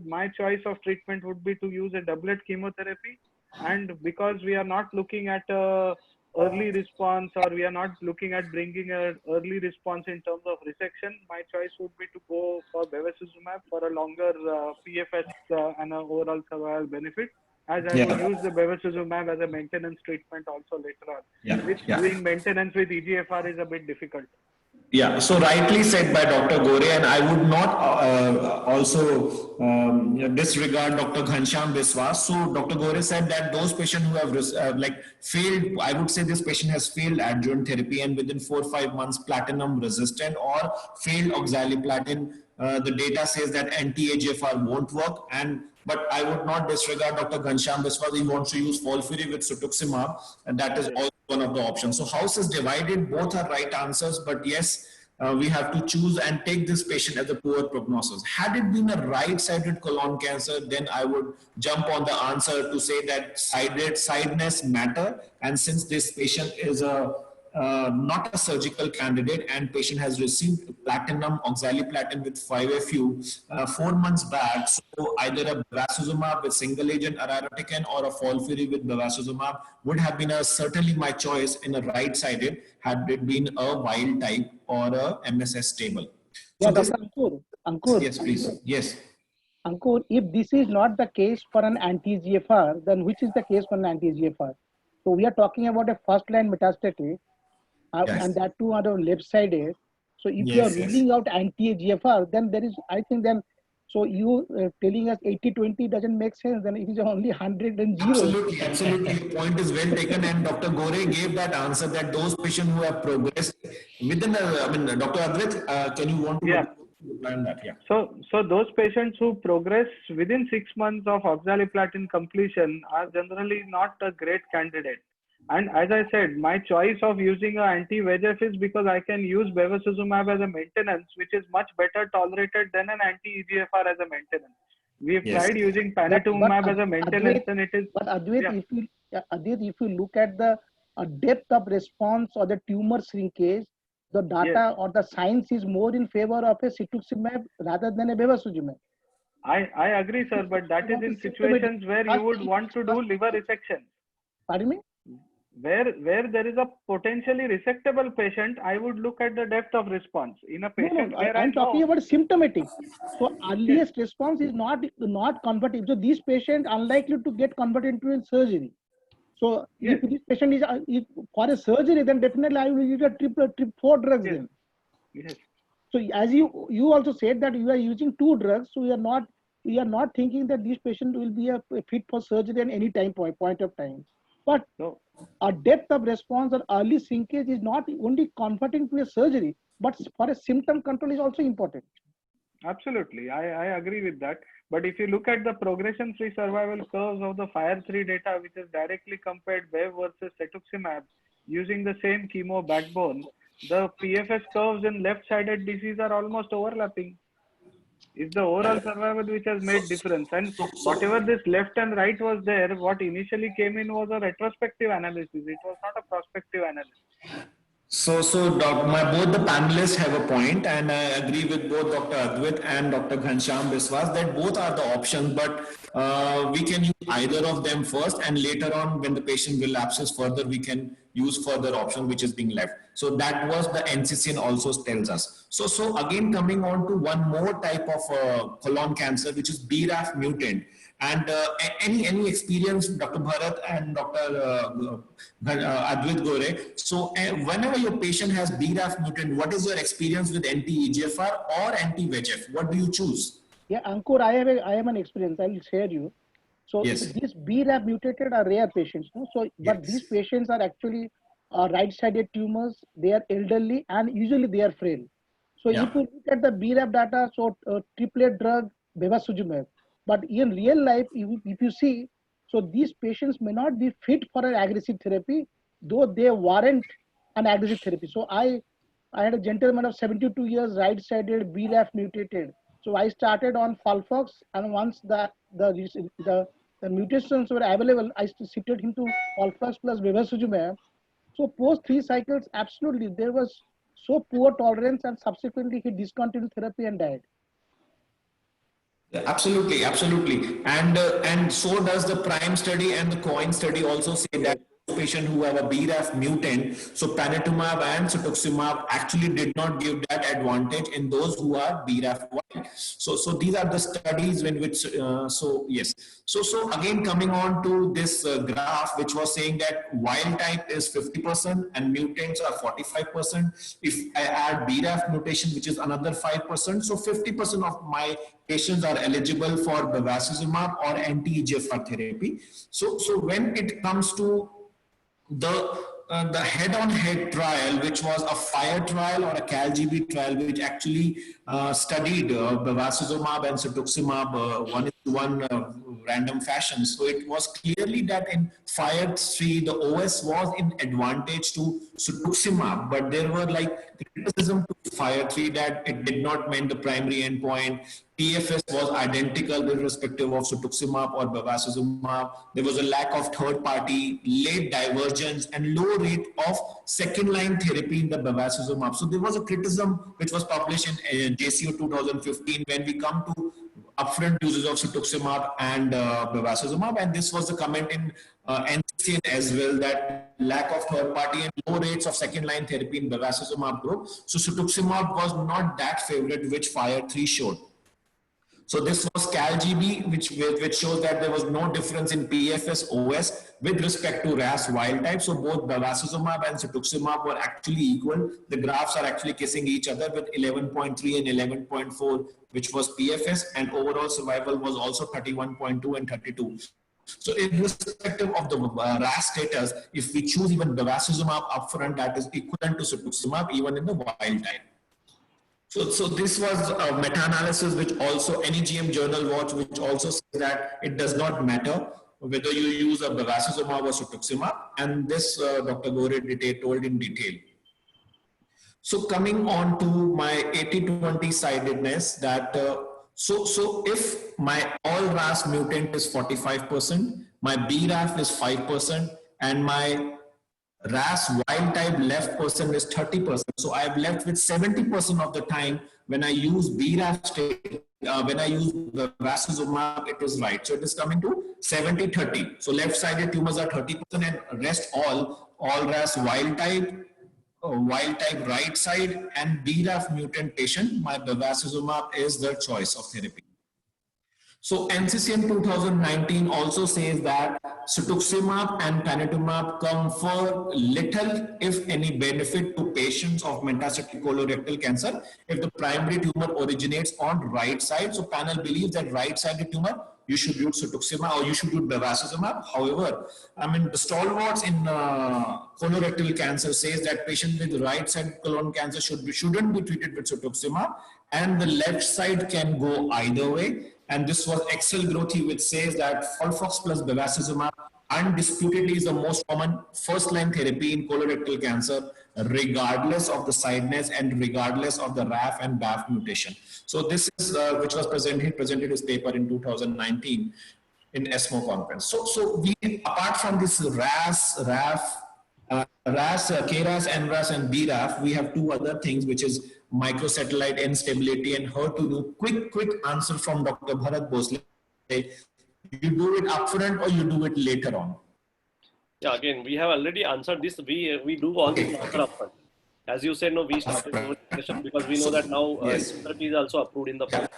Speaker 5: my choice of treatment would be to use a doublet chemotherapy. And because we are not looking at a early response, or we are not looking at bringing an early response in terms of resection, my choice would be to go for bevacizumab for a longer PFS and an overall survival benefit, as I would use the bevacizumab as a maintenance treatment also later on, which doing maintenance with EGFR is a bit difficult.
Speaker 8: Yeah, so rightly said by Dr. Gore, and I would not also disregard Dr. Ghanshyam Biswas. So Dr. Gore said that those patients who have failed, I would say this patient has failed adjuvant therapy and within 4 or 5 months platinum resistant or failed oxaliplatin. The data says that anti-EGFR won't work, but I would not disregard Dr. Ghanshyam Biswas. He wants to use FOLFIRI with cetuximab, and that is also one of the options. So house is divided, both are right answers, but yes, we have to choose and take this patient as a poor prognosis. Had it been a right-sided colon cancer, then I would jump on the answer to say that sideness matter. And since this patient is not a surgical candidate and patient has received platinum oxaliplatin with 5-FU 4 months back, so either a bevacizumab with single agent irinotecan or a FOLFIRI with bevacizumab would have been certainly my choice in a right-sided had it been a wild type or a MSS stable.
Speaker 10: Yeah, Dr. Ankur.
Speaker 8: Yes, please. Yes.
Speaker 10: Ankur, if this is not the case for an anti-EGFR, then which is the case for an anti-EGFR? So we are talking about a first-line metastatic, and that too on the left-sided. So if you are ruling out anti-EGFR, then there is, I think then, so you telling us 80-20 doesn't make sense, then it is only 100 and 0.
Speaker 8: Absolutely, absolutely. Your point is well taken, and Dr. Gore gave that answer that those patients who have progressed within, Dr. Advait, can you want to plan that? Yeah.
Speaker 5: So those patients who progress within 6 months of oxaliplatin completion are generally not a great candidate. And as I said, my choice of using an anti-VEGF is because I can use bevacizumab as a maintenance, which is much better tolerated than an anti-EGFR as a maintenance. We've tried using panitumumab as a maintenance, and it is.
Speaker 10: But Advait, if you look at the depth of response or the tumor shrinkage, the data or the science is more in favor of a cetuximab rather than a bevacizumab.
Speaker 5: I agree, sir, but that is in situations where you would want to do liver resection.
Speaker 10: Pardon me?
Speaker 5: Where there is a potentially resectable patient, I would look at the depth of response. In a patient where
Speaker 10: I'm talking about symptomatic. So earliest response is not converting. So these patients unlikely to get converted into a surgery. So if this patient is for a surgery, then definitely I will use a 4 drugs then.
Speaker 5: Yes.
Speaker 10: So as you also said that you are using 2 drugs, so we are not thinking that this patient will be a fit for surgery at any point of time. But a depth of response or early shrinkage is not only converting to a surgery, but for a symptom control is also important.
Speaker 5: Absolutely, I agree with that. But if you look at the progression-free survival curves of the FIRE3 data, which is directly compared BEV versus cetuximab using the same chemo backbone, the PFS curves in left-sided disease are almost overlapping. It's the overall survival which has made difference. And whatever this left and right was there, what initially came in was a retrospective analysis. It was not a prospective analysis.
Speaker 8: So both the panelists have a point, and I agree with both Dr. Advait and Dr. Ghanshyam Biswas that both are the options, but we can use either of them first, and later on when the patient relapses further, we can use further option which is being left. So that was the NCCN also tells us. So again, coming on to one more type of colon cancer, which is BRAF mutant. And any experience, Dr. Bharat and Dr. Advait Gore. So whenever your patient has BRAF mutant, what is your experience with anti-EGFR or anti-VEGF? What do you choose?
Speaker 10: Yeah, Ankur, I have an experience. I will share you. So
Speaker 8: yes.
Speaker 10: These BRAF mutated are rare patients. No? So, but these patients are actually right-sided tumors. They are elderly and usually they are frail. So if you look at the BRAF data, so triplet drug, bevacizumab. But in real life, if you see, so these patients may not be fit for an aggressive therapy, though they warrant an aggressive therapy. So I had a gentleman of 72 years, right-sided, BRAF mutated. So I started on Folfox, and once the mutations were available, I shifted him to Folfox plus bevacizumab. So post 3 cycles, absolutely, there was so poor tolerance, and subsequently he discontinued therapy and died.
Speaker 8: Yeah, absolutely, absolutely. And so does the PRIME study and the COIN study also say that patients who have a BRAF mutant, so panitumumab and cetuximab actually did not give that advantage in those who are BRAF wild. So these are the studies in which, yes. So again, coming on to this graph, which was saying that wild type is 50% and mutants are 45%. If I add BRAF mutation, which is another 5%, so 50% of my patients are eligible for bevacizumab or anti-EGFR therapy. So when it comes to the head-on-head trial, which was a FIRE trial or a CALGB trial, which actually studied bevacizumab and cetuximab one-to-one random fashion. So it was clearly that in FIRE 3, the OS was in advantage to cetuximab, but there were like criticism to FIRE 3 that it did not meet the primary endpoint. PFS was identical with respective of cetuximab or bevacizumab. There was a lack of third party, late divergence, and low rate of second line therapy in the bevacizumab. So there was a criticism which was published in JCO 2015 when we come to upfront uses of cetuximab and bevacizumab, and this was the comment in NCCN as well, that lack of third party and low rates of second line therapy in bevacizumab group. So cetuximab was not that favorite, which FIRE 3 showed. So this was CALGB, which shows that there was no difference in PFS OS with respect to RAS wild type. So both bevacizumab and cetuximab were actually equal. The graphs are actually kissing each other with 11.3 and 11.4, which was PFS, and overall survival was also 31.2 and 32. So irrespective of the RAS status, if we choose even bevacizumab upfront, that is equivalent to cetuximab even in the wild type. So this was a meta-analysis which also NEGM Journal Watch, which also says that it does not matter whether you use a bevacizumab or cetuximab, and this Dr. Gore told in detail. So coming on to my 80-20 sidedness, that so if my all RAS mutant is 45%, my BRAF is 5%, and my RAS wild type left person is 30%. So I have left with 70% of the time when I use BRAF state, when I use the bevacizumab, it is right. So it is coming to 70-30. So left-sided tumors are 30% and rest all RAS wild type right side and BRAF mutant patient, my bevacizumab is the choice of therapy. So NCCN 2019 also says that cetuximab and panitumumab confer little, if any, benefit to patients of metastatic colorectal cancer if the primary tumor originates on right side. So panel believes that right-sided tumor, you should use cetuximab or you should use bevacizumab. However, I mean, the stalwarts in colorectal cancer says that patients with right-sided colon cancer shouldn't be treated with cetuximab, and the left side can go either way. And this was Excel Grothy, which says that Folfox plus bevacizumab undisputedly is the most common first-line therapy in colorectal cancer, regardless of the sideness and regardless of the RAF and BAF mutation. So this is which was presented his paper in 2019 in ESMO conference. So we, apart from this RAS, RAF, KRAS, NRAS, and BRAF, we have two other things, which is microsatellite instability and HER2. Quick answer from Dr. Bharat Bhosle. You do it upfront or you do it later on?
Speaker 6: Yeah, again, we have already answered this. We do all this marker upfront. As you said, no, we started our discussion because we know that now therapy is also approved in the.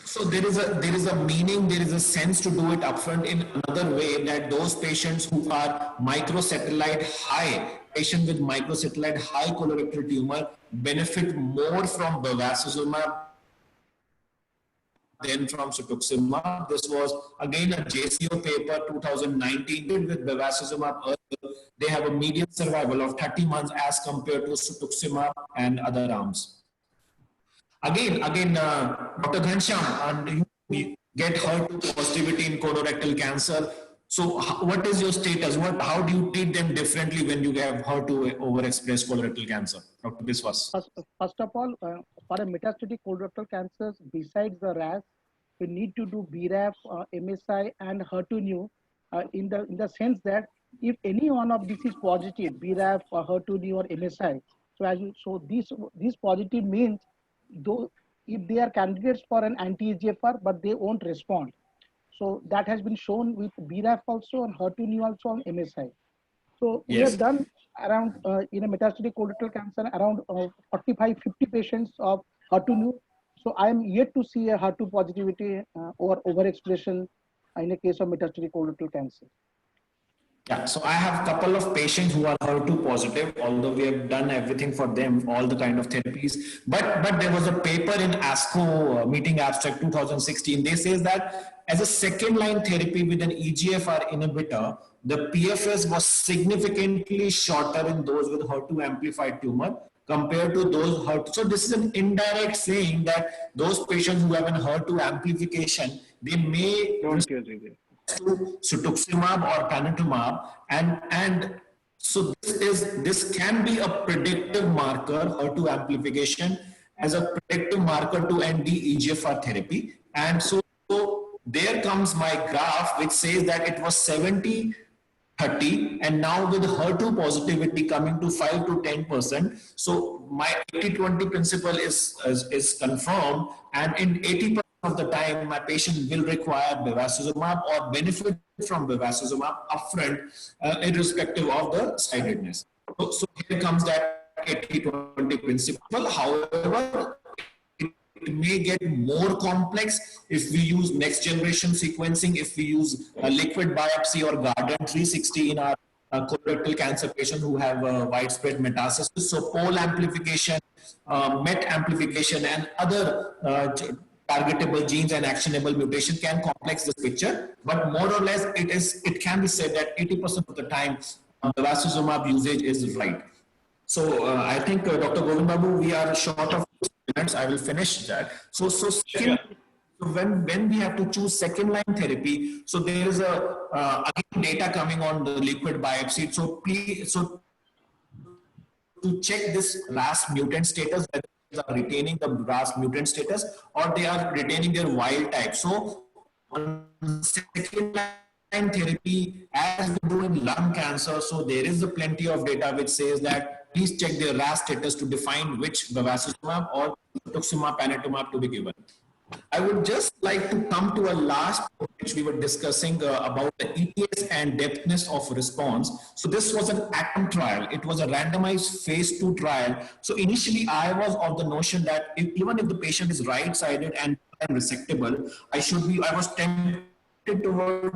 Speaker 8: So there is a meaning, there is a sense to do it upfront in another way, that those patients who are microsatellite high, patient with microsatellite high colorectal tumor benefit more from bevacizumab than from cetuximab. This was again a JCO paper 2019 with bevacizumab earlier. They have a median survival of 30 months as compared to cetuximab and other arms. Again, Dr. Ghanshyam, you get HER2 positivity in colorectal cancer. So what is your status? How do you treat them differently when you have HER2 overexpressed colorectal cancer? Dr. Biswas.
Speaker 10: First of all, for a metastatic colorectal cancers, besides the RAS, we need to do BRAF, MSI, and HER2/neu in the sense that if any one of these is positive, BRAF or HER2/neu or MSI, so this positive means though if they are candidates for an anti-EGFR, but they won't respond. So that has been shown with BRAF also and HER2/neu also on MSI. So we have done around in a metastatic colorectal cancer around 45-50 patients of HER2/neu. So I am yet to see a HER2 positivity or overexpression in a case of metastatic colorectal cancer.
Speaker 8: Yeah, so I have a couple of patients who are HER2 positive, although we have done everything for them, all the kind of therapies. But there was a paper in ASCO meeting abstract 2016. They says that as a second line therapy with an EGFR inhibitor, the PFS was significantly shorter in those with HER2 amplified tumor compared to those HER2. So this is an indirect saying that those patients who have an HER2 amplification, they may to cetuximab or panitumab, and so this can be a predictive marker, HER2 amplification as a predictive marker to end the EGFR therapy. And so there comes my graph which says that it was 70-30, and now with HER2 positivity coming to 5 to 10%, so my 80-20 principle is confirmed, and in 80% of the time my patient will require bevacizumab or benefit from bevacizumab upfront, irrespective of the sidedness. So here comes that 80-20 principle. However, it may get more complex if we use next generation sequencing, if we use a liquid biopsy or Guardant 360 in our colorectal cancer patients who have widespread metastasis. So pole amplification, MET amplification, and other targetable genes and actionable mutation can complex this picture, but more or less it can be said that 80% of the time bevacizumab usage is right. So I think Dr. Govind Babu, we are short of minutes. I will finish that. So second, when we have to choose second line therapy, so there is again data coming on the liquid biopsy. So please, to check this RAS mutant status, whether they are retaining the RAS mutant status or they are retaining their wild type. So on second line therapy, as we do in lung cancer, so there is plenty of data which says that please check their RAS status to define which bevacizumab or cetuximab panitumab to be given. I would just like to come to a last point which we were discussing about the ETS and depthness of response. So this was an ATOM trial. It was a randomized phase 2 trial. So initially I was of the notion that even if the patient is right-sided and resectable, I was tempted towards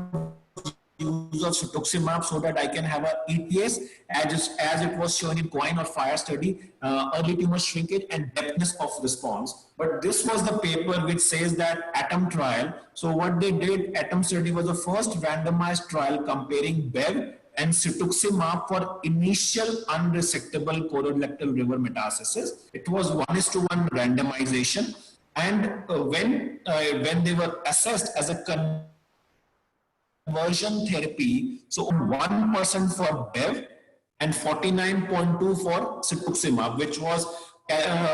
Speaker 8: use of cetuximab so that I can have a ETS as it was shown in COIN or FIRE study, early tumor shrinkage and depthness of response. But this was the paper which says that ATOM trial. So what they did, ATOM study was the first randomized trial comparing BEV and cetuximab for initial unresectable colorectal river metastasis. It was 1:1 randomization, and when they were assessed as a conversion therapy, so 1% for BEV and 49.2 for cetuximab, which was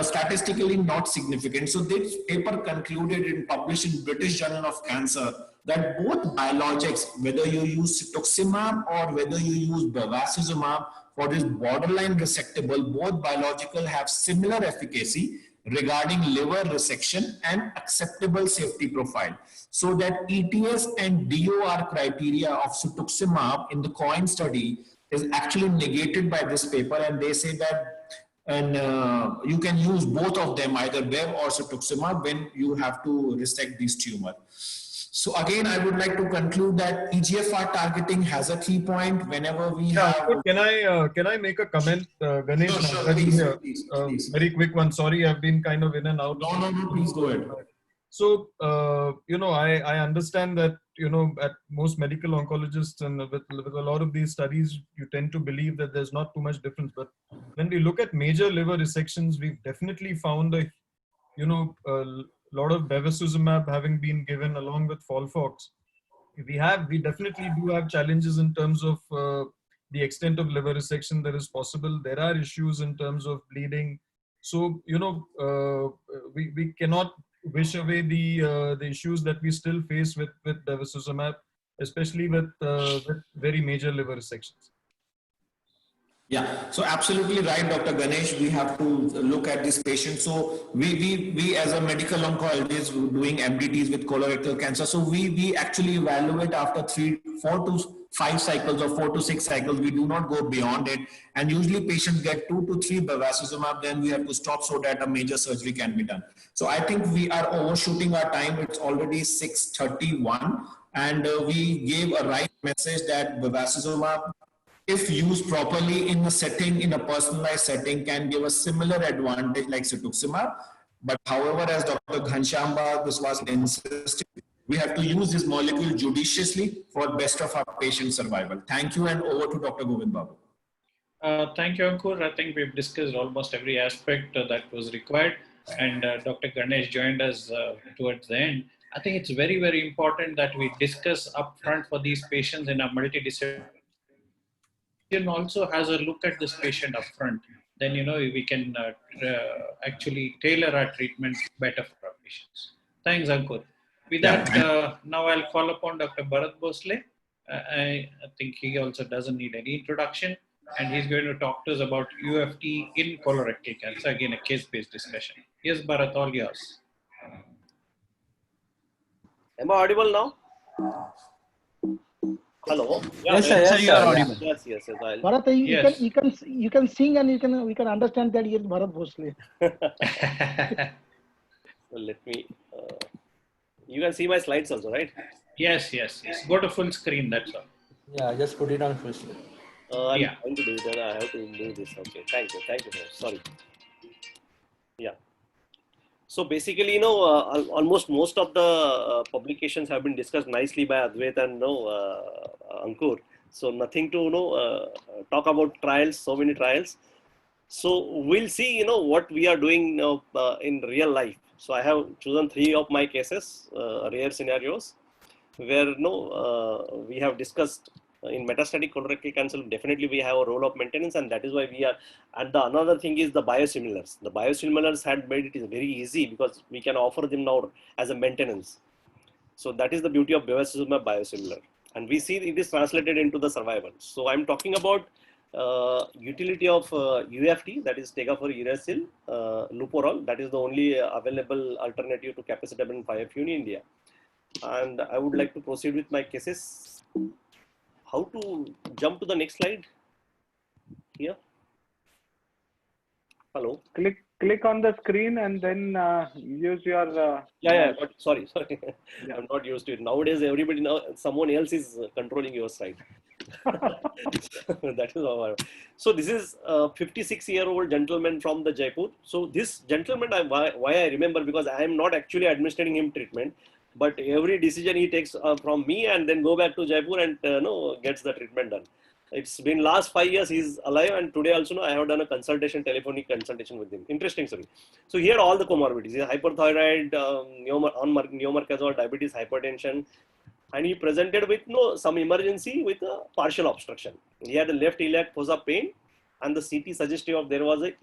Speaker 8: statistically not significant. So this paper concluded and published in British Journal of Cancer that both biologics, whether you use cetuximab or whether you use bevacizumab for this borderline resectable, both biological have similar efficacy regarding liver resection and acceptable safety profile. So that ETS and DOR criteria of cetuximab in the COIN study is actually negated by this paper, and they say that you can use both of them, either Bev or cetuximab, when you have to resect these tumor. So again, I would like to conclude that EGFR targeting has a key point whenever we have.
Speaker 7: Can I make a comment, Ganesh?
Speaker 8: Sure, please.
Speaker 7: Very quick one. Sorry, I've been kind of in and out.
Speaker 8: No, please go ahead.
Speaker 7: So, I understand that, at most medical oncologists and with a lot of these studies, you tend to believe that there's not too much difference. But when we look at major liver resections, we've definitely found a lot of bevacizumab having been given along with FOLFOX. We definitely do have challenges in terms of the extent of liver resection that is possible. There are issues in terms of bleeding. So, we cannot wish away the issues that we still face with bevacizumab, especially with very major liver resections.
Speaker 8: Yeah, so absolutely right, Dr. Ganesh. We have to look at this patient. So we as a medical oncologist doing MDTs with colorectal cancer, so we actually evaluate after 4 to 5 cycles or 4 to 6 cycles. We do not go beyond it. And usually patients get 2 to 3 bevacizumab, then we have to stop so that a major surgery can be done. So I think we are overshooting our time. It's already 6:31, and we gave a right message that bevacizumab, if used properly in a personalized setting, can give a similar advantage like cetuximab. But however, as Dr. Ghanshyam Biswas insisted, we have to use this molecule judiciously for best of our patient survival. Thank you, and over to Dr. Govind Babu.
Speaker 1: Thank you, Ankur. I think we've discussed almost every aspect that was required, and Dr. Ganesh joined us towards the end. I think it's very, very important that we discuss upfront for these patients in a multidisciplinary. Also has a look at this patient up front, then we can actually tailor our treatment better for our patients. Thanks, Ankur. With that, now I'll call upon Dr. Bharat Bhosle. I think he also doesn't need any introduction, and he's going to talk to us about UFT in colorectal cancer. Again, a case-based discussion. Yes, Bharat, all yours.
Speaker 6: Am I audible now? Hello.
Speaker 10: Yes, sir, you are audible.
Speaker 6: Yes.
Speaker 10: Bharat, you can sing, and we can understand that you're Bharat Bhosle.
Speaker 6: Well, let me. You can see my slides also, right?
Speaker 1: Yes. Go to full screen. That's all.
Speaker 4: Yeah, just put it on full screen.
Speaker 6: I'm going to do that. I have to do this. Okay. Thank you, sir. Sorry. Yeah. So basically, almost most of the publications have been discussed nicely by Advait and Ankur. So nothing to talk about trials, so many trials. So we'll see, what we are doing in real life. So I have chosen 3 of my cases, rare scenarios, where we have discussed in metastatic colorectal cancer. Definitely we have a role of maintenance, and that is why we are. And the another thing is the biosimilars. The biosimilars had made it very easy because we can offer them now as a maintenance. So that is the beauty of bevacizumab biosimilar, and we see it is translated into the survival. So I'm talking about utility of UFT, that is tegafor-uracil, Luporol. That is the only available alternative to capecitabine 5FU in India. And I would like to proceed with my cases. How to jump to the next slide here? Hello.
Speaker 5: Click on the screen and then use your.
Speaker 6: Sorry. Yeah. I'm not used to it nowadays. Everybody now, someone else is controlling your slide. That is how. So this is a 56-year-old gentleman from the Jaipur. So this gentleman, why I remember, because I am not actually administering him treatment, but every decision he takes from me and then go back to Jaipur and gets the treatment done. It's been last 5 years he's alive, and today also I have done a telephonic consultation with him. Interesting story. So he had all the comorbidities: hyperthyroid, neomercazole, diabetes, hypertension, and he presented with some emergency with a partial obstruction. He had a left iliac fossa pain, and the CT suggestive of there was a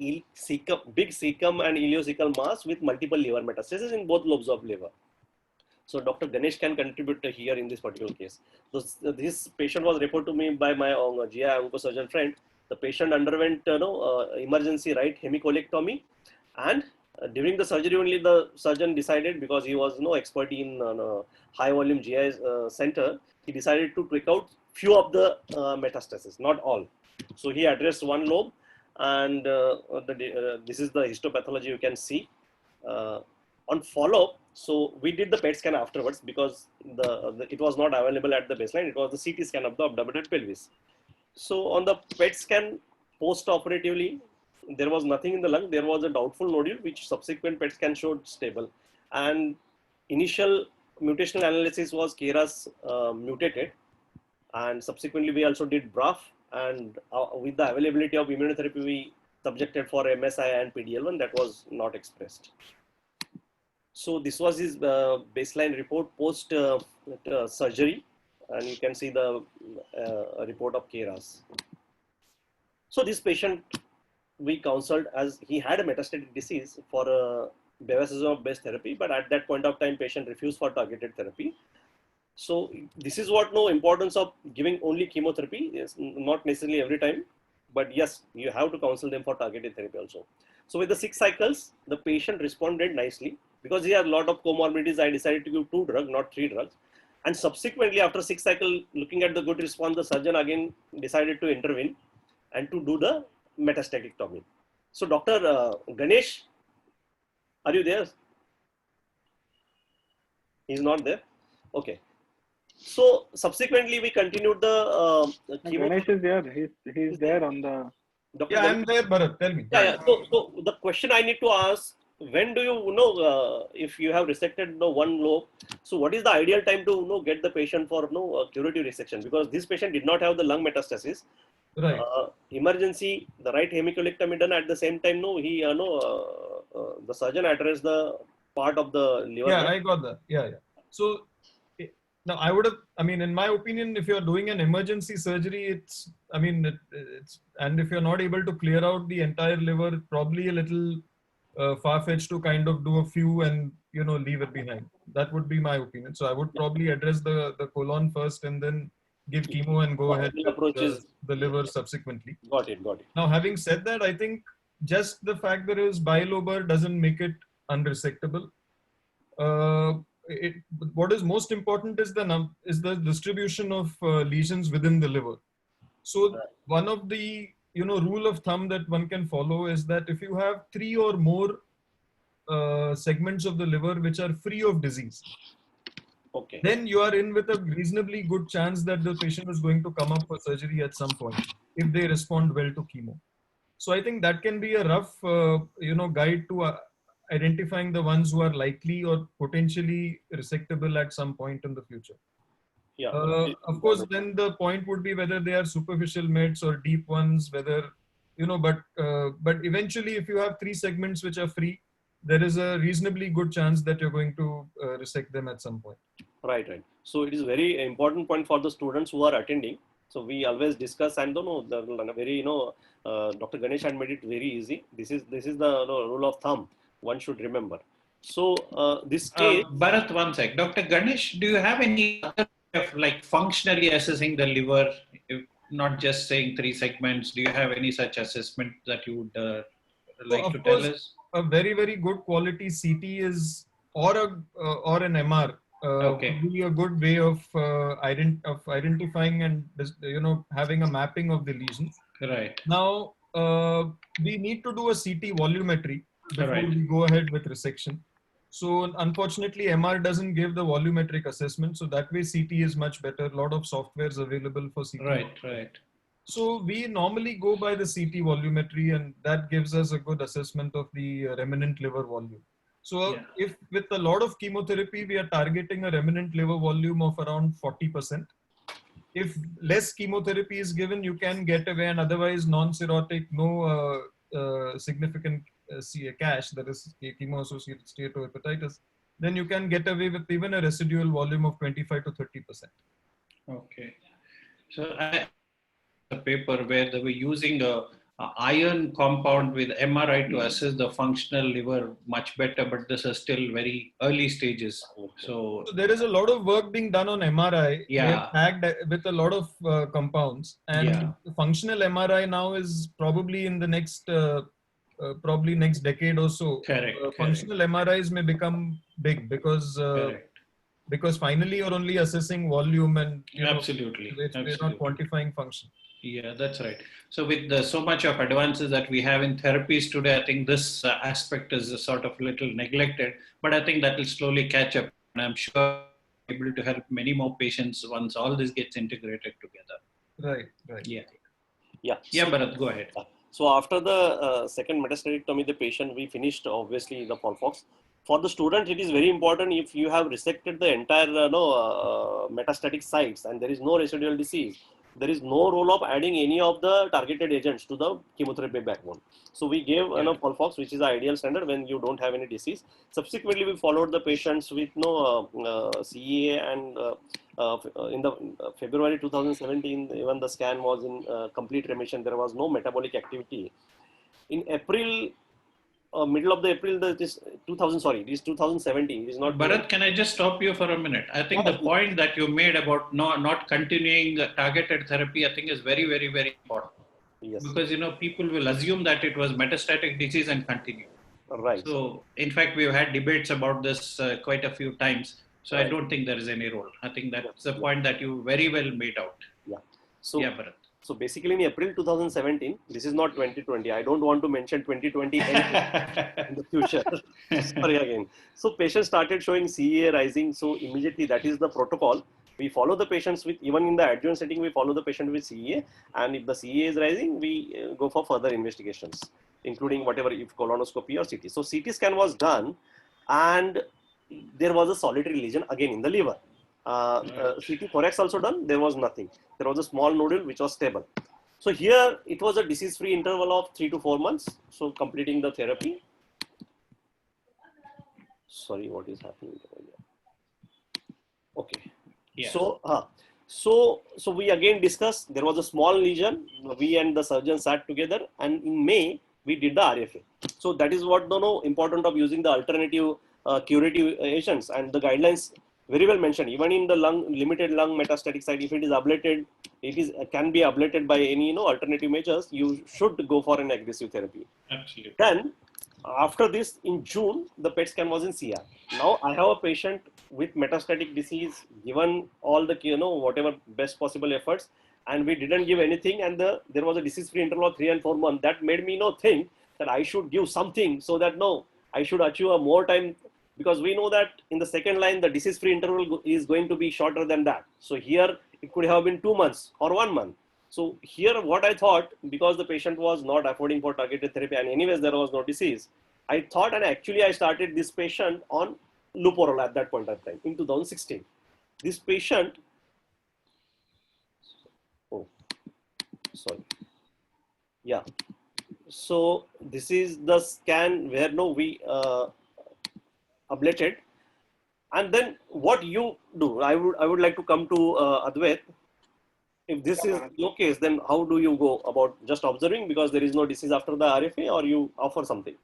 Speaker 6: big cecum and ileocecal mass with multiple liver metastases in both lobes of liver. So Dr. Ganesh can contribute here in this particular case. So this patient was referred to me by my GI oncosurgeon friend. The patient underwent emergency right hemicolectomy, and during the surgery only the surgeon decided, because he was expert in high volume GI center, he decided to take out few of the metastases, not all. So he addressed one lobe, and this is the histopathology you can see. On follow-up, so we did the PET scan afterwards because it was not available at the baseline. It was the CT scan of the abdominal pelvis. So on the PET scan post-operatively, there was nothing in the lung. There was a doubtful nodule, which subsequent PET scan showed stable. And initial mutational analysis was KRAS mutated. And subsequently, we also did BRAF. And with the availability of immunotherapy, we subjected for MSI and PDL1 that was not expressed. So this was his baseline report post surgery, and you can see the report of KRAS. So this patient we counseled as he had a metastatic disease for bevacizumab-based therapy, but at that point of time, patient refused for targeted therapy. So this is what importance of giving only chemotherapy is not necessarily every time, but yes, you have to counsel them for targeted therapy also. So with the 6 cycles, the patient responded nicely. Because he had a lot of comorbidities, I decided to give 2 drugs, not 3 drugs. And subsequently, after 6 cycles, looking at the good response, the surgeon again decided to intervene and to do the metastatectomy. So Dr. Ganesh, are you there? He's not there. Okay. So subsequently, we continued the chemo.
Speaker 5: Ganesh is there. He's there on the.
Speaker 7: Dr. Yeah, I'm there, Bharat. Tell me.
Speaker 6: Yeah. So the question I need to ask. When do you know if you have resected one lobe? So what is the ideal time to get the patient for curative resection? Because this patient did not have the lung metastasis.
Speaker 7: Right.
Speaker 6: Emergency, the right hemicolectomy done at the same time. The surgeon addressed the part of the liver.
Speaker 7: Yeah, I got that. Yeah. So now I would have. I mean, in my opinion, if you're doing an emergency surgery, it's. I mean, and if you're not able to clear out the entire liver, probably a little. Far-fetched to kind of do a few and leave it behind. That would be my opinion. So I would probably address the colon first and then give chemo and go ahead with the liver subsequently.
Speaker 6: Got it.
Speaker 7: Now, having said that, I think just the fact that it is bilobar doesn't make it unresectable. What is most important is the distribution of lesions within the liver. So one of the rule of thumb that one can follow is that if you have 3 or more segments of the liver which are free of disease,
Speaker 6: okay,
Speaker 7: then you are in with a reasonably good chance that the patient is going to come up for surgery at some point if they respond well to chemo. So I think that can be a rough, guide to identifying the ones who are likely or potentially resectable at some point in the future.
Speaker 6: Yeah.
Speaker 7: Of course, then the point would be whether they are superficial mets or deep ones, whether, but eventually if you have 3 segments which are free, there is a reasonably good chance that you're going to resect them at some point.
Speaker 6: Right. So it is very important point for the students who are attending. So we always discuss and Dr. Ganesh had made it very easy. This is the rule of thumb one should remember. So this case.
Speaker 1: Bharat, one sec. Dr. Ganesh, do you have any other like functionally assessing the liver, not just saying 3 segments? Do you have any such assessment that you would like to tell us?
Speaker 7: A very, very good quality CT is or an MR would be a good way of identifying and having a mapping of the lesions.
Speaker 1: Right.
Speaker 7: Now we need to do a CT volumetry before we go ahead with resection. So unfortunately, MR doesn't give the volumetric assessment. So that way CT is much better. A lot of softwares available for CT.
Speaker 1: Right.
Speaker 7: So we normally go by the CT volumetry, and that gives us a good assessment of the remnant liver volume. So if with a lot of chemotherapy, we are targeting a remnant liver volume of around 40%. If less chemotherapy is given, you can get away, and otherwise non-cirrhotic, no significant CASH, that is chemo-associated steatohepatitis, then you can get away with even a residual volume of 25 to 30%.
Speaker 1: Okay. So I a paper where they were using a iron compound with MRI to assess the functional liver much better, but this is still very early stages. So
Speaker 7: there is a lot of work being done on MRI.
Speaker 1: Yeah.
Speaker 7: Tagged with a lot of compounds, and functional MRI now is probably in the next next decade or so.
Speaker 1: Correct.
Speaker 7: Functional MRIs may become big because because finally you're only assessing volume and
Speaker 1: Absolutely.
Speaker 7: We're not quantifying function.
Speaker 1: Yeah, that's right. So with so much of advances that we have in therapies today, I think this aspect is sort of little neglected, but I think that will slowly catch up. And I'm sure able to help many more patients once all this gets integrated together.
Speaker 7: Right.
Speaker 1: Yeah.
Speaker 6: Yeah.
Speaker 1: Yeah, Bharat, go ahead.
Speaker 6: So after the second metastatictomy, the patient, we finished obviously the FOLFOX. For the student, it is very important if you have resected the entire metastatic sites and there is no residual disease, there is no role of adding any of the targeted agents to the chemotherapy backbone. So we gave FOLFOX, which is the ideal standard when you don't have any disease. Subsequently, we followed the patients with CEA, and in the February 2017, even the scan was in complete remission. There was no metabolic activity. In April, middle of the April, this 2017. It is not.
Speaker 1: Bharat, can I just stop you for a minute? I think the point that you made about not continuing targeted therapy, I think is very, very, very important.
Speaker 6: Yes.
Speaker 1: Because, people will assume that it was metastatic disease and continue.
Speaker 6: Right.
Speaker 1: So, in fact, we've had debates about this quite a few times. So, right. I don't think there is any role. I think that's the point that you very well made out.
Speaker 6: Yeah. So,
Speaker 1: yeah, Bharat.
Speaker 6: So basically in April 2017, this is not 2020. I don't want to mention 2020 in the future. Sorry again. So patients started showing CEA rising. So immediately that is the protocol. We follow the patients with, even in the adjuvant setting, we follow the patient with CEA. And if the CEA is rising, we go for further investigations, including whatever, if colonoscopy or CT. So CT scan was done and there was a solitary lesion again in the liver. CT thorax also done, there was nothing. There was a small nodule which was stable. So here it was a disease-free interval of 3 to 4 months. So completing the therapy. Sorry, what is happening? Okay.
Speaker 1: Yeah.
Speaker 6: So we again discussed, there was a small lesion. We and the surgeon sat together, and in May we did the RFA. So that is what the important of using the alternative curative agents, and the guidelines very well mentioned. Even in the limited lung metastatic site, if it is ablated, can be ablated by any alternative measures. You should go for an aggressive therapy.
Speaker 1: Absolutely.
Speaker 6: Then after this, in June, the PET scan was in CR. Now I have a patient with metastatic disease, given all the whatever best possible efforts, and we didn't give anything, and there was a disease-free interval of 3 and 4 months. That made me think that I should give something, so that I should achieve a more time. Because we know that in the second line, the disease-free interval is going to be shorter than that. So here it could have been 2 months or 1 month. So here what I thought, because the patient was not affording for targeted therapy and anyways there was no disease, I thought, and actually I started this patient on Luporol at that point of time in 2016. This patient, yeah. So this is the scan where we ablated, and then what you do, I would like to come to Advait. If this is your case, then how do you go about just observing because there is no disease after the RFA, or you offer something?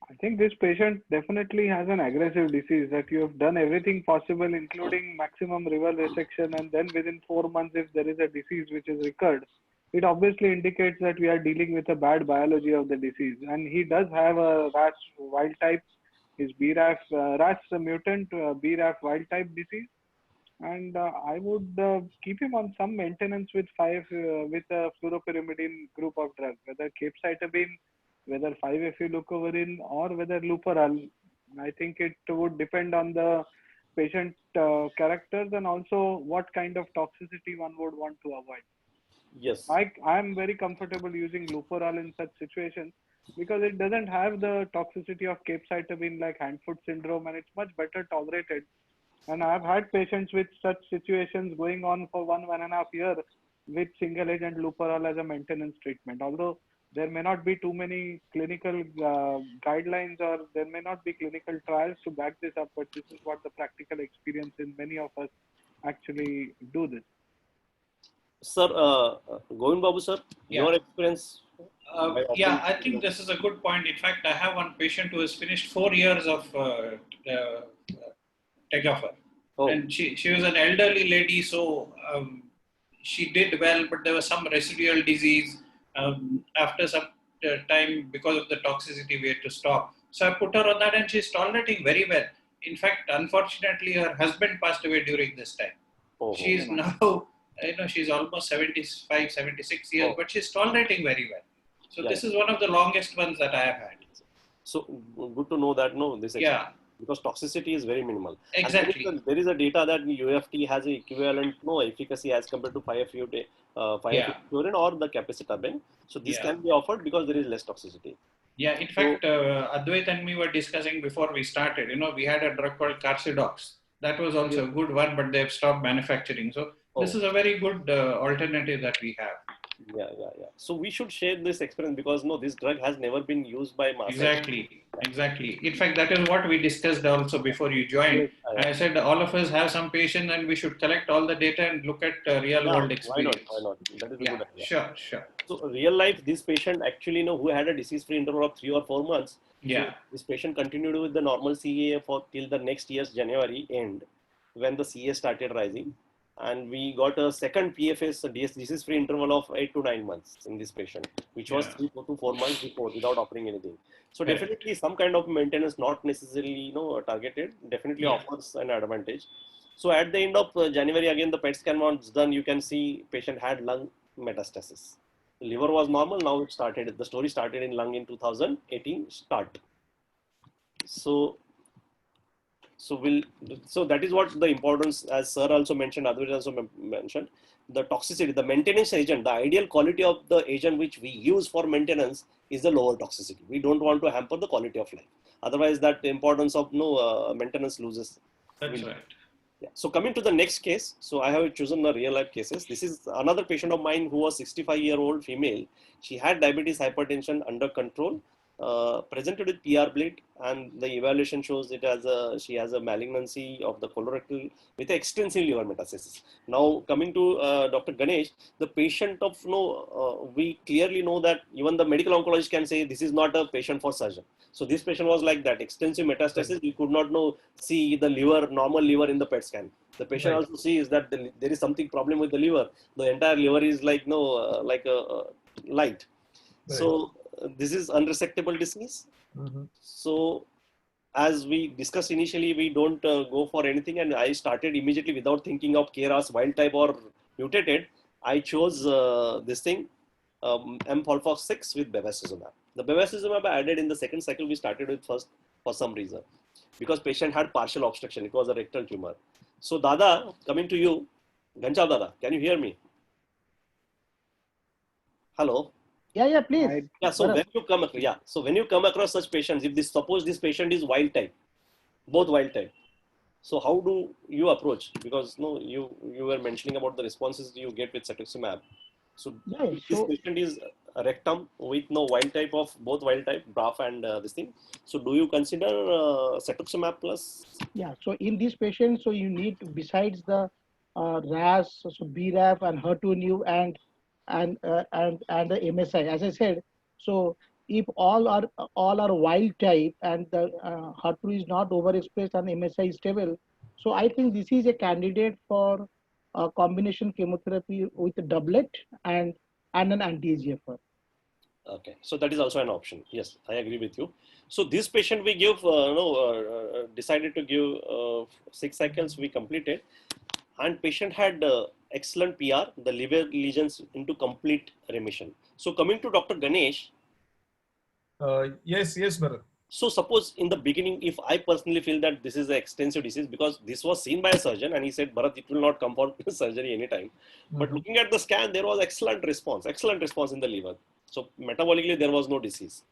Speaker 5: I think this patient definitely has an aggressive disease, that you have done everything possible, including maximum rival resection, and then within 4 months, if there is a disease which is recurred, it obviously indicates that we are dealing with a bad biology of the disease. And he does have a RAS wild type, his BRAF, RAS mutant, BRAF wild type disease. And I would keep him on some maintenance with a fluoropyrimidine group of drugs, whether capecitabine, whether 5-FU-leucovorin, or whether Luperal. I think it would depend on the patient characters and also what kind of toxicity one would want to avoid.
Speaker 6: Yes.
Speaker 5: I am very comfortable using Luperal in such situations because it doesn't have the toxicity of capecitabine like hand-foot syndrome, and it's much better tolerated. And I've had patients with such situations going on for 1.5 years with single agent Luperal as a maintenance treatment. Although there may not be too many clinical guidelines, or there may not be clinical trials to back this up, but this is what the practical experience in many of us actually do this.
Speaker 6: Sir, Govind Babu sir, your experience?
Speaker 1: Yeah, I think this is a good point. In fact, I have one patient who has finished 4 years of Tegafur.
Speaker 6: Oh.
Speaker 1: And she was an elderly lady, so she did well, but there was some residual disease. After some time, because of the toxicity, we had to stop. So I put her on that, and she's tolerating very well. In fact, unfortunately, her husband passed away during this time.
Speaker 6: Oh,
Speaker 1: She is now, she's almost 75, 76 years, but she's tolerating very well. So this is one of the longest ones that I have had.
Speaker 6: So good to know that, this because toxicity is very minimal.
Speaker 1: Exactly.
Speaker 6: And there is a data that UFT has an equivalent efficacy as compared to 5-FU-urine or the capecitabine. So this can be offered because there is less toxicity.
Speaker 1: Yeah, in fact, Advait and me were discussing before we started, we had a drug called Carcidox. That was also a good one, but they've stopped manufacturing. So this is a very good alternative that we have.
Speaker 6: Yeah. So we should share this experience because this drug has never been used by masses.
Speaker 1: Exactly. In fact, that is what we discussed also before you joined. I said all of us have some patient and we should collect all the data and look at real world experience.
Speaker 6: Why not? That is a good
Speaker 1: idea. Sure.
Speaker 6: So real life, this patient actually, who had a disease-free interval of 3 or 4 months.
Speaker 1: Yeah.
Speaker 6: So this patient continued with the normal CA till the next year's January end, when the CA started rising. And we got a second PFS disease-free interval of 8 to 9 months in this patient, which was 3 to 4 months before without offering anything. So definitely some kind of maintenance, not necessarily targeted, definitely offers an advantage. So at the end of January, again the PET scan was done. You can see patient had lung metastasis. The liver was normal. Now it started. The story started in lung in 2018. So that is what the importance, as sir also mentioned, Advait also mentioned, the toxicity, the maintenance agent, the ideal quality of the agent which we use for maintenance is the lower toxicity. We don't want to hamper the quality of life. Otherwise, that importance of maintenance loses.
Speaker 1: That's right.
Speaker 6: Yeah. So coming to the next case, so I have chosen the real life cases. This is another patient of mine who was 65-year-old female. She had diabetes, hypertension under control. Presented with PR bleed, and the evaluation shows she has a malignancy of the colorectal with extensive liver metastasis. Now coming to Dr. Ganesh, the patient of we clearly know that even the medical oncologist can say this is not a patient for surgeon. So this patient was like that, extensive metastasis. You could not see the liver, normal liver in the PET scan. The patient also sees that there is something problem with the liver. The entire liver is like like a light. Right. So this is unresectable disease. So as we discussed initially, we don't go for anything, and I started immediately without thinking of KRAS wild type or mutated. I chose this thing, mFOLFOX6 with bevacizumab. The bevacizumab I added in the second cycle. We started with first for some reason, because patient had partial obstruction. It was a rectal tumor. So Dada, coming to you, Ghanshyam Dada, can you hear me? Hello.
Speaker 10: Yeah, please.
Speaker 6: Yeah, so when you come across such patients, if suppose this patient is wild type, both wild type, so how do you approach? Because you were mentioning about the responses you get with cetuximab. So this patient is rectum with wild type of both wild type BRAF and this thing. So do you consider cetuximab plus?
Speaker 10: Yeah. So in this patient, so you need, besides the RAS, so BRAF and HER2/neu and the MSI, as I said, so if all are wild type and the HER2 is not overexpressed and MSI is stable, so I think this is a candidate for a combination chemotherapy with a doublet and an anti-EGFR.
Speaker 6: Okay, so that is also an option. Yes, I agree with you. So this patient we give decided to give 6 cycles. We completed, and patient had excellent PR, the liver lesions into complete remission. So coming to Dr. Ganesh.
Speaker 7: Yes, Bharat.
Speaker 6: So suppose in the beginning, if I personally feel that this is an extensive disease, because this was seen by a surgeon and he said, Bharat, it will not come for surgery anytime. But looking at the scan, there was excellent response in the liver. So metabolically, there was no disease.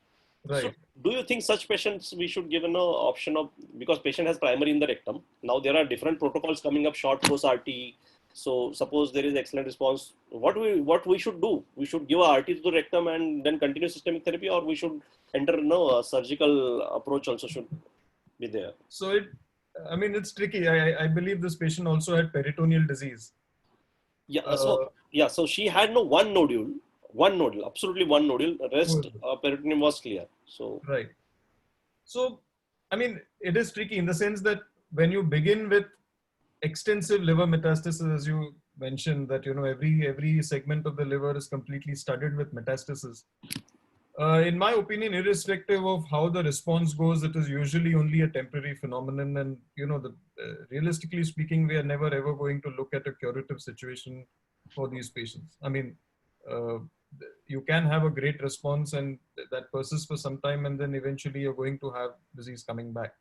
Speaker 7: Right.
Speaker 6: So do you think such patients we should give an option of, because patient has primary in the rectum. Now there are different protocols coming up, short course RT. So suppose there is excellent response, what we should do? We should give a RT to the rectum and then continue systemic therapy, or we should enter a surgical approach also should be there.
Speaker 7: So it's tricky. I believe this patient also had peritoneal disease.
Speaker 6: Yeah. So she had one nodule, absolutely one nodule. The rest peritoneum was clear. So
Speaker 7: right. So it is tricky in the sense that when you begin with extensive liver metastasis, as you mentioned, that every segment of the liver is completely studded with metastasis. In my opinion, irrespective of how the response goes, it is usually only a temporary phenomenon. And, realistically speaking, we are never ever going to look at a curative situation for these patients. I mean, you can have a great response and that persists for some time, and then eventually you're going to have disease coming back.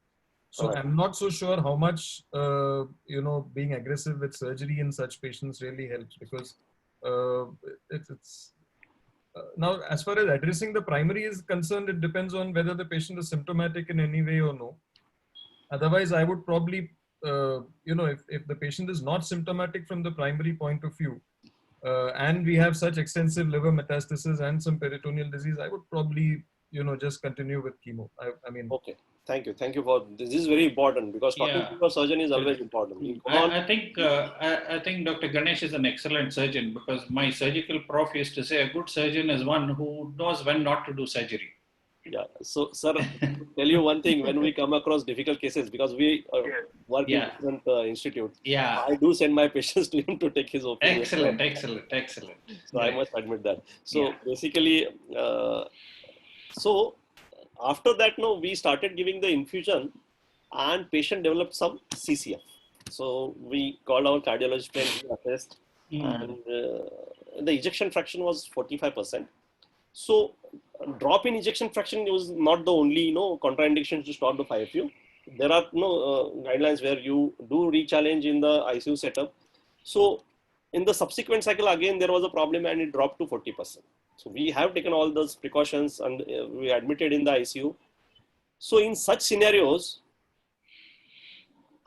Speaker 7: So I'm not so sure how much, being aggressive with surgery in such patients really helps, because now, as far as addressing the primary is concerned, it depends on whether the patient is symptomatic in any way or no. Otherwise, I would probably, if the patient is not symptomatic from the primary point of view, and we have such extensive liver metastasis and some peritoneal disease, I would probably, just continue with chemo. I mean.
Speaker 6: Okay. Thank you. Thank you for this. This is very important, because talking to a surgeon is always important.
Speaker 1: I think Dr. Ganesh is an excellent surgeon, because my surgical prof used to say a good surgeon is one who knows when not to do surgery.
Speaker 6: Yeah. So, sir, tell you one thing, when we come across difficult cases, because we work in different institutes, I do send my patients to him to take his opinion.
Speaker 1: Excellent.
Speaker 6: So I must admit that. So basically, so after that, we started giving the infusion, and patient developed some CCF. So we called our cardiologist friend, he assessed, and the ejection fraction was 45%. So drop in ejection fraction was not the only contraindication to stop the 5FU. There are guidelines where you do re-challenge in the ICU setup. So in the subsequent cycle, again, there was a problem and it dropped to 40%. So we have taken all those precautions and we admitted in the ICU. So in such scenarios,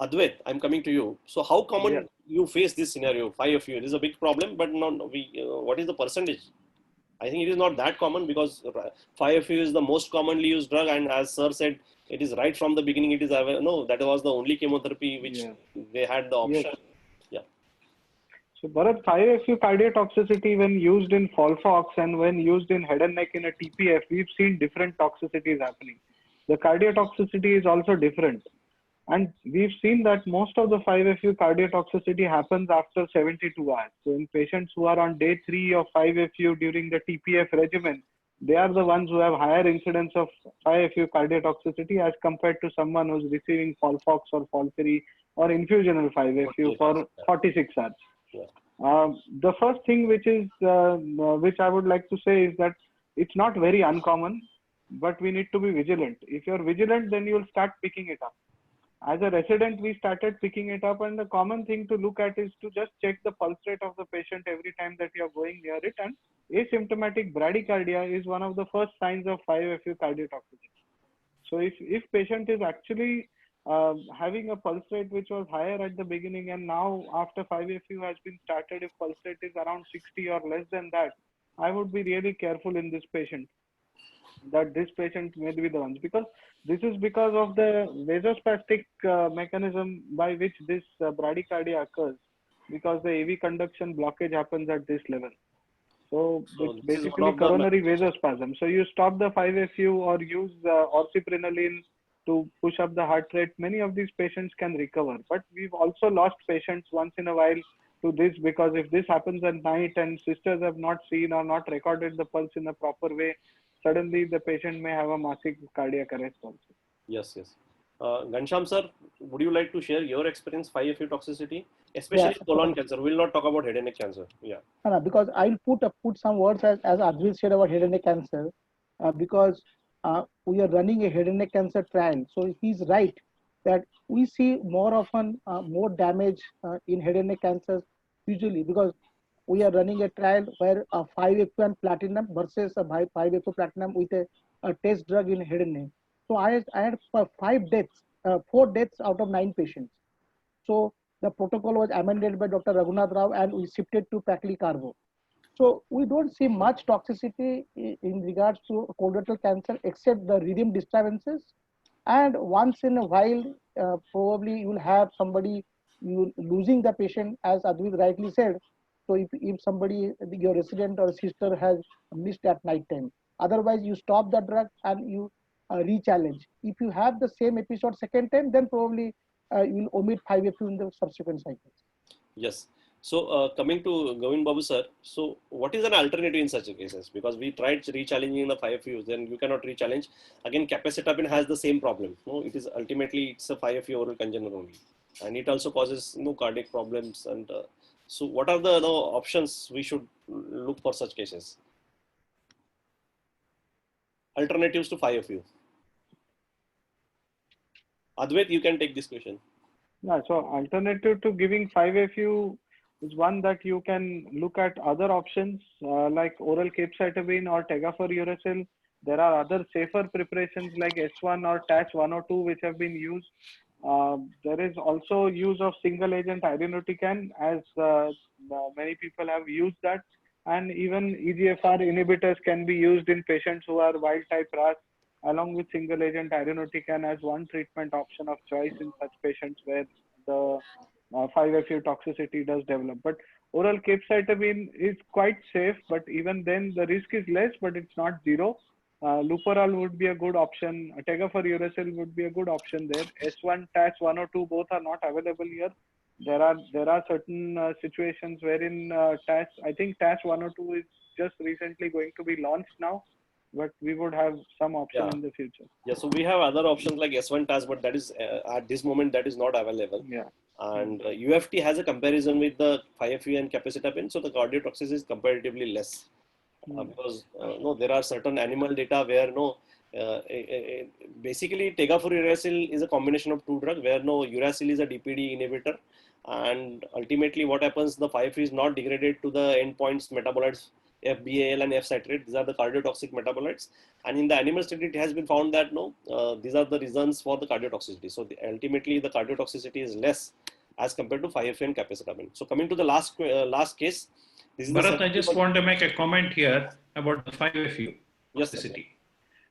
Speaker 6: Advait, I'm coming to you. So how common you face this scenario? 5FU, it is a big problem, but what is the percentage? I think it is not that common, because 5FU is the most commonly used drug, and as sir said, it is right from the beginning. It is that was the only chemotherapy which they had the option.
Speaker 5: So Bharat, 5FU cardiotoxicity when used in FOLFOX and when used in head and neck in a TPF, we've seen different toxicities happening. The cardiotoxicity is also different. And we've seen that most of the 5FU cardiotoxicity happens after 72 hours. So in patients who are on day 3 of 5FU during the TPF regimen, they are the ones who have higher incidence of 5FU cardiotoxicity as compared to someone who's receiving FOLFOX or FOLFIRI or infusional 5FU for 46 hours. The first thing which I would like to say is that it's not very uncommon, but we need to be vigilant. If you're vigilant, then you'll start picking it up. As a resident, we started picking it up, and the common thing to look at is to just check the pulse rate of the patient every time that you're going near it. And asymptomatic bradycardia is one of the first signs of 5FU cardiotoxicity. So if patient is actually having a pulse rate which was higher at the beginning, and now after 5FU has been started, if pulse rate is around 60 or less than that, I would be really careful in this patient, that this patient may be the ones, because this is because of the vasospastic mechanism by which this bradycardia occurs, because the AV conduction blockage happens at this level. So it's basically coronary vasospasm. So you stop the 5FU or use orciprenaline to push up the heart rate. Many of these patients can recover, but we've also lost patients once in a while to this, because if this happens at night and sisters have not seen or not recorded the pulse in a proper way, suddenly the patient may have a massive cardiac arrest also.
Speaker 6: Yes. Ghanshyam sir, would you like to share your experience 5FU toxicity, especially colon cancer? We will not talk about head and neck cancer.
Speaker 10: Because I'll put some words as Advait said about head and neck cancer, because we are running a head and neck cancer trial. So he's right that we see more often more damage in head and neck cancers usually, because we are running a trial where 5FU and platinum versus a 5FU platinum with a test drug in head and neck. So I had 4 deaths out of 9 patients. So the protocol was amended by Dr. Raghunath Rao and we shifted to Paclitaxel. So we don't see much toxicity in regards to colorectal cancer except the rhythm disturbances. And once in a while, probably you will have somebody losing the patient, as Advait rightly said. So if somebody, your resident or sister has missed at night time, otherwise you stop the drug and you re-challenge. If you have the same episode second time, then probably you will omit 5FU in the subsequent cycles.
Speaker 6: Yes. So coming to Govind Babu sir, so what is an alternative in such cases? Because we tried re-challenging the 5FUs, then you cannot re-challenge. Again, capecitabine has the same problem. No, it is ultimately it's a 5FU oral congener only, and it also causes cardiac problems. And so, what are the options we should look for such cases? Alternatives to 5FU. Advait, you can take this question.
Speaker 5: Yeah, so alternative to giving 5FU is one that you can look at other options like oral capecitabine or tegafur-uracil. There are other safer preparations like S1 or TAS-102 which have been used. There is also use of single agent irinotecan, as many people have used that, and even EGFR inhibitors can be used in patients who are wild type RAS along with single agent irinotecan as one treatment option of choice in such patients where the 5FU toxicity does develop. But oral capecitabine is quite safe, but even then the risk is less, but it's not zero. Luperal would be a good option. Tegafur-uracil would be a good option there. S1, TAS-102, both are not available here. There are certain situations wherein I think TAS-102 is just recently going to be launched now, but we would have some option in the future.
Speaker 6: Yeah, so we have other options like S1 TAS, but that is at this moment that is not available.
Speaker 5: Yeah.
Speaker 6: And UFT has a comparison with the 5FU and capecitabine, so the cardiotoxicity is comparatively less. Because there are certain animal data where basically tegafur-uracil is a combination of two drugs where uracil is a DPD inhibitor, and ultimately what happens, the 5FU is not degraded to the endpoints metabolites FBAL and F citrate. These are the cardiotoxic metabolites, and in the animal study it has been found that these are the reasons for the cardiotoxicity. So ultimately the cardiotoxicity is less as compared to 5FU and capecitabine. So coming to the last case.
Speaker 1: Bharat, I just want to make a comment here about the 5FU toxicity.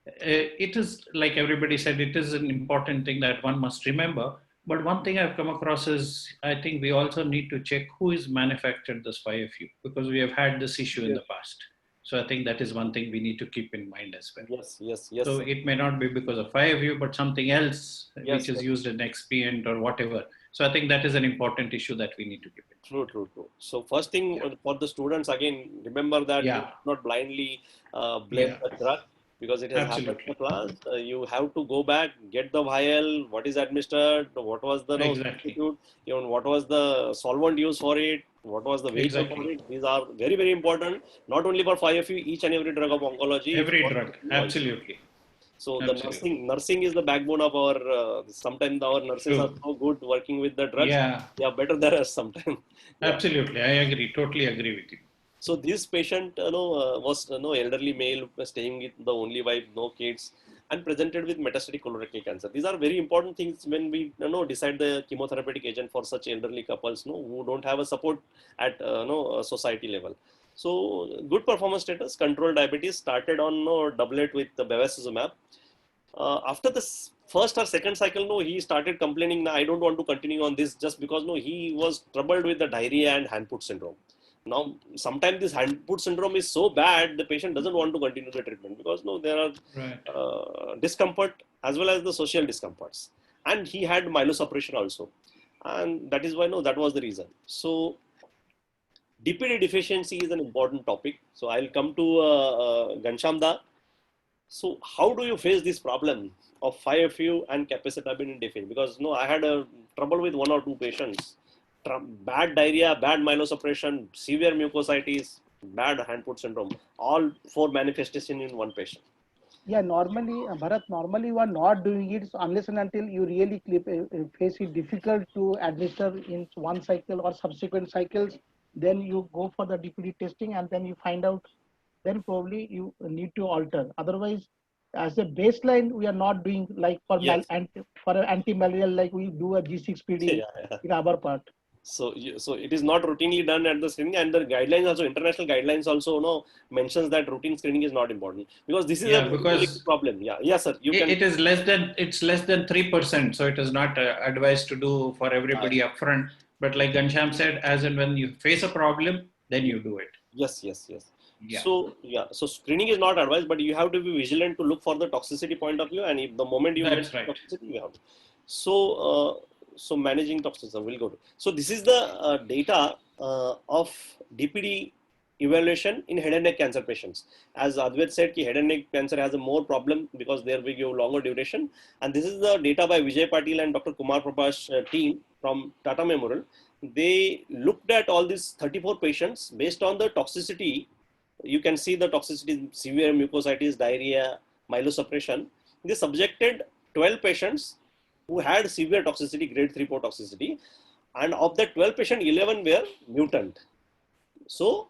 Speaker 1: It is, like everybody said, it is an important thing that one must remember. But one thing I've come across is, I think we also need to check who is manufactured this 5FU, because we have had this issue in the past. So I think that is one thing we need to keep in mind as well.
Speaker 6: Yes.
Speaker 1: So it may not be because of 5FU, but something else which is used in expient or whatever. So I think that is an important issue that we need to keep in.
Speaker 6: True. So first thing for the students, again, remember that you not blindly blame the drug, because it has happened in the class. You have to go back, get the vial, what is administered, what was the substitute, what was the solvent used for it, what was the weight for it. These are very, very important, not only for 5FU, each and every drug of oncology.
Speaker 1: Every drug, absolutely.
Speaker 6: So the nursing is the backbone of our, sometimes our nurses are so good working with the drugs. They are better than us sometimes.
Speaker 1: Absolutely, I agree, totally agree with you.
Speaker 6: So this patient was elderly male, staying with the only wife, no kids, and presented with metastatic colorectal cancer. These are very important things when we decide the chemotherapeutic agent for such elderly couples who don't have a support at society level. So good performance status, controlled diabetes, started on doublet with the bevacizumab. After the first or second cycle, he started complaining, I don't want to continue on this, just because he was troubled with the diarrhea and hand-foot syndrome. Now, sometimes this hand-foot syndrome is so bad, the patient doesn't want to continue the treatment because there are discomfort as well as the social discomforts. And he had myelosuppression also. And that is why, that was the reason. So, DPD deficiency is an important topic. So, I'll come to Ghanshyam Da. So, how do you face this problem of 5FU and capecitabine deficiency? Because, I had a trouble with one or two patients. Bad diarrhea, bad myelosuppression, severe mucositis, bad hand-foot syndrome, all four manifestations in one patient.
Speaker 10: Yeah, normally, Bharat, normally you are not doing it unless and until you really face it difficult to administer in one cycle or subsequent cycles. Then you go for the DPD testing and then you find out, then probably you need to alter. Otherwise, as a baseline, we are not doing like for anti-malarial, like we do a G6PD in our part.
Speaker 6: So it is not routinely done at the screening, and the guidelines also, international guidelines also mentions that routine screening is not important, because this is a really problem. Yes, sir.
Speaker 1: It's less than 3%, so it is not advised to do for everybody upfront. But like Ghanshyam said, as and when you face a problem, then you do it.
Speaker 6: Yes. Yeah. So screening is not advised, but you have to be vigilant to look for the toxicity point of view, and if the moment you get toxicity, you have to. So managing toxicity, we'll go to. So this is the data of DPD evaluation in head and neck cancer patients. As Advait said, head and neck cancer has a more problem because there we give longer duration. And this is the data by Vijay Patil and Dr. Kumar Prabha's team from Tata Memorial. They looked at all these 34 patients based on the toxicity. You can see the toxicity, severe mucositis, diarrhea, myelosuppression. They subjected 12 patients who had severe toxicity, grade 3-4 toxicity. And of the 12 patients, 11 were mutant. So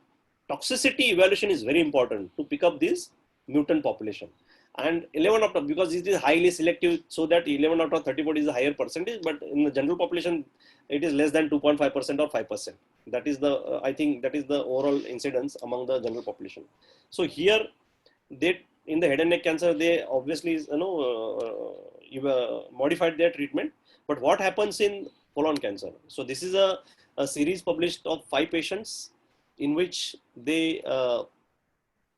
Speaker 6: toxicity evaluation is very important to pick up this mutant population. And 11 out of, because it is highly selective, so that 11 out of 34 is a higher percentage, but in the general population, it is less than 2.5% or 5%. That is the, I think that is the overall incidence among the general population. So here, they, in the head and neck cancer, they obviously, modified their treatment. But what happens in colon cancer? So this is a series published of 5 patients in which they,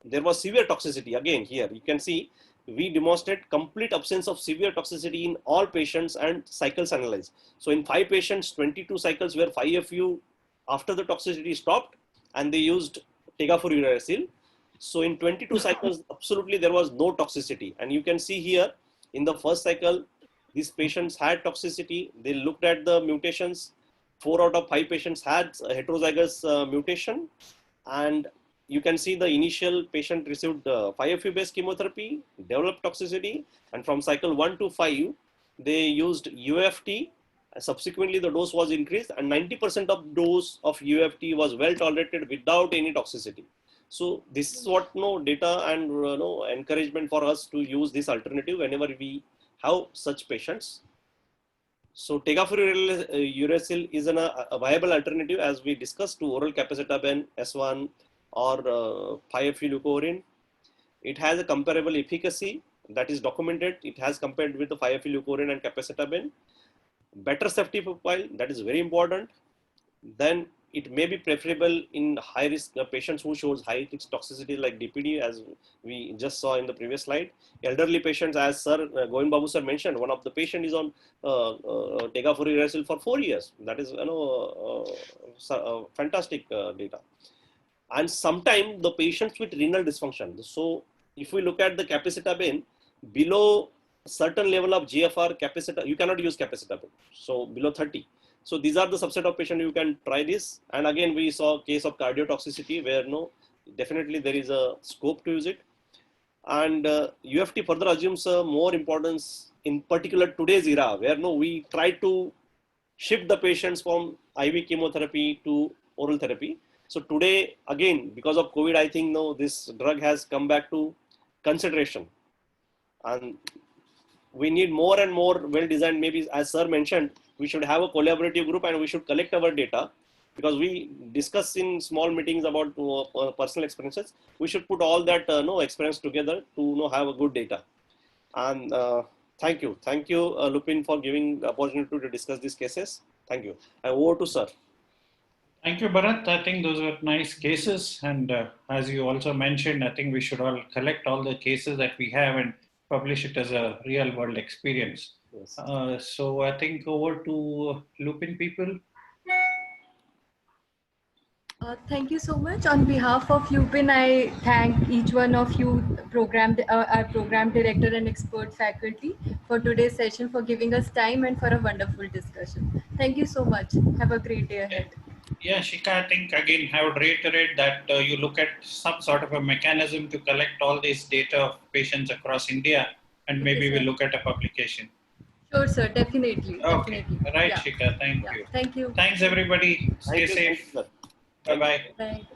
Speaker 6: there was severe toxicity. Again, here you can see we demonstrate complete absence of severe toxicity in all patients and cycles analyzed. So in 5 patients, 22 cycles were 5-FU after the toxicity stopped, and they used tegafururacil. So in 22 cycles, absolutely there was no toxicity. And you can see here in the first cycle, these patients had toxicity. They looked at the mutations. 4 out of 5 patients had a heterozygous mutation. And you can see the initial patient received 5-FU based chemotherapy, developed toxicity, and from cycle 1 to 5, they used UFT. Subsequently, the dose was increased, and 90% of dose of UFT was well tolerated without any toxicity. So this is what data and encouragement for us to use this alternative whenever we have such patients. So tegafururacil is a viable alternative, as we discussed, to oral capecitabine, S1, or 5-FU leucovorin. It has a comparable efficacy that is documented. It has compared with the 5-FU leucovorin and capecitabine. Better safety profile, that is very important. Then it may be preferable in high risk patients who shows high risk toxicity like DPD, as we just saw in the previous slide. Elderly patients, as Sir Govind Babu sir mentioned, one of the patient is on tegafururacil for 4 years. That is fantastic data. And sometimes the patients with renal dysfunction. So if we look at the capecitabine, below certain level of GFR capacity, you cannot use capecitabine. So below 30. So these are the subset of patients you can try this. And again, we saw case of cardiotoxicity where definitely there is a scope to use it. And UFT further assumes more importance in particular today's era where we try to shift the patients from IV chemotherapy to oral therapy. So today, again, because of COVID, I think this drug has come back to consideration. And we need more and more well-designed, maybe as Sir mentioned, we should have a collaborative group and we should collect our data, because we discuss in small meetings about personal experiences. We should put all that experience together to have a good data. And thank you, Lupin, for giving the opportunity to discuss these cases. Thank you. Over to Sir.
Speaker 1: Thank you, Bharat. I think those were nice cases. And as you also mentioned, I think we should all collect all the cases that we have and publish it as a real world experience.
Speaker 6: Yes.
Speaker 1: So I think over to Lupin people.
Speaker 3: Thank you so much. On behalf of Lupin, I thank each one of you, our program director and expert faculty, for today's session, for giving us time and for a wonderful discussion. Thank you so much. Have a great day ahead.
Speaker 1: Yeah, Shika, I think again, I would reiterate that you look at some sort of a mechanism to collect all this data of patients across India, and maybe we'll look at a publication.
Speaker 3: Sure, sir. Definitely.
Speaker 1: Okay.
Speaker 3: Definitely.
Speaker 1: Right,
Speaker 3: Yeah.
Speaker 1: Shika. Thank you.
Speaker 3: Thank you.
Speaker 1: Thanks, everybody. Stay safe. Bye-bye.
Speaker 3: Bye.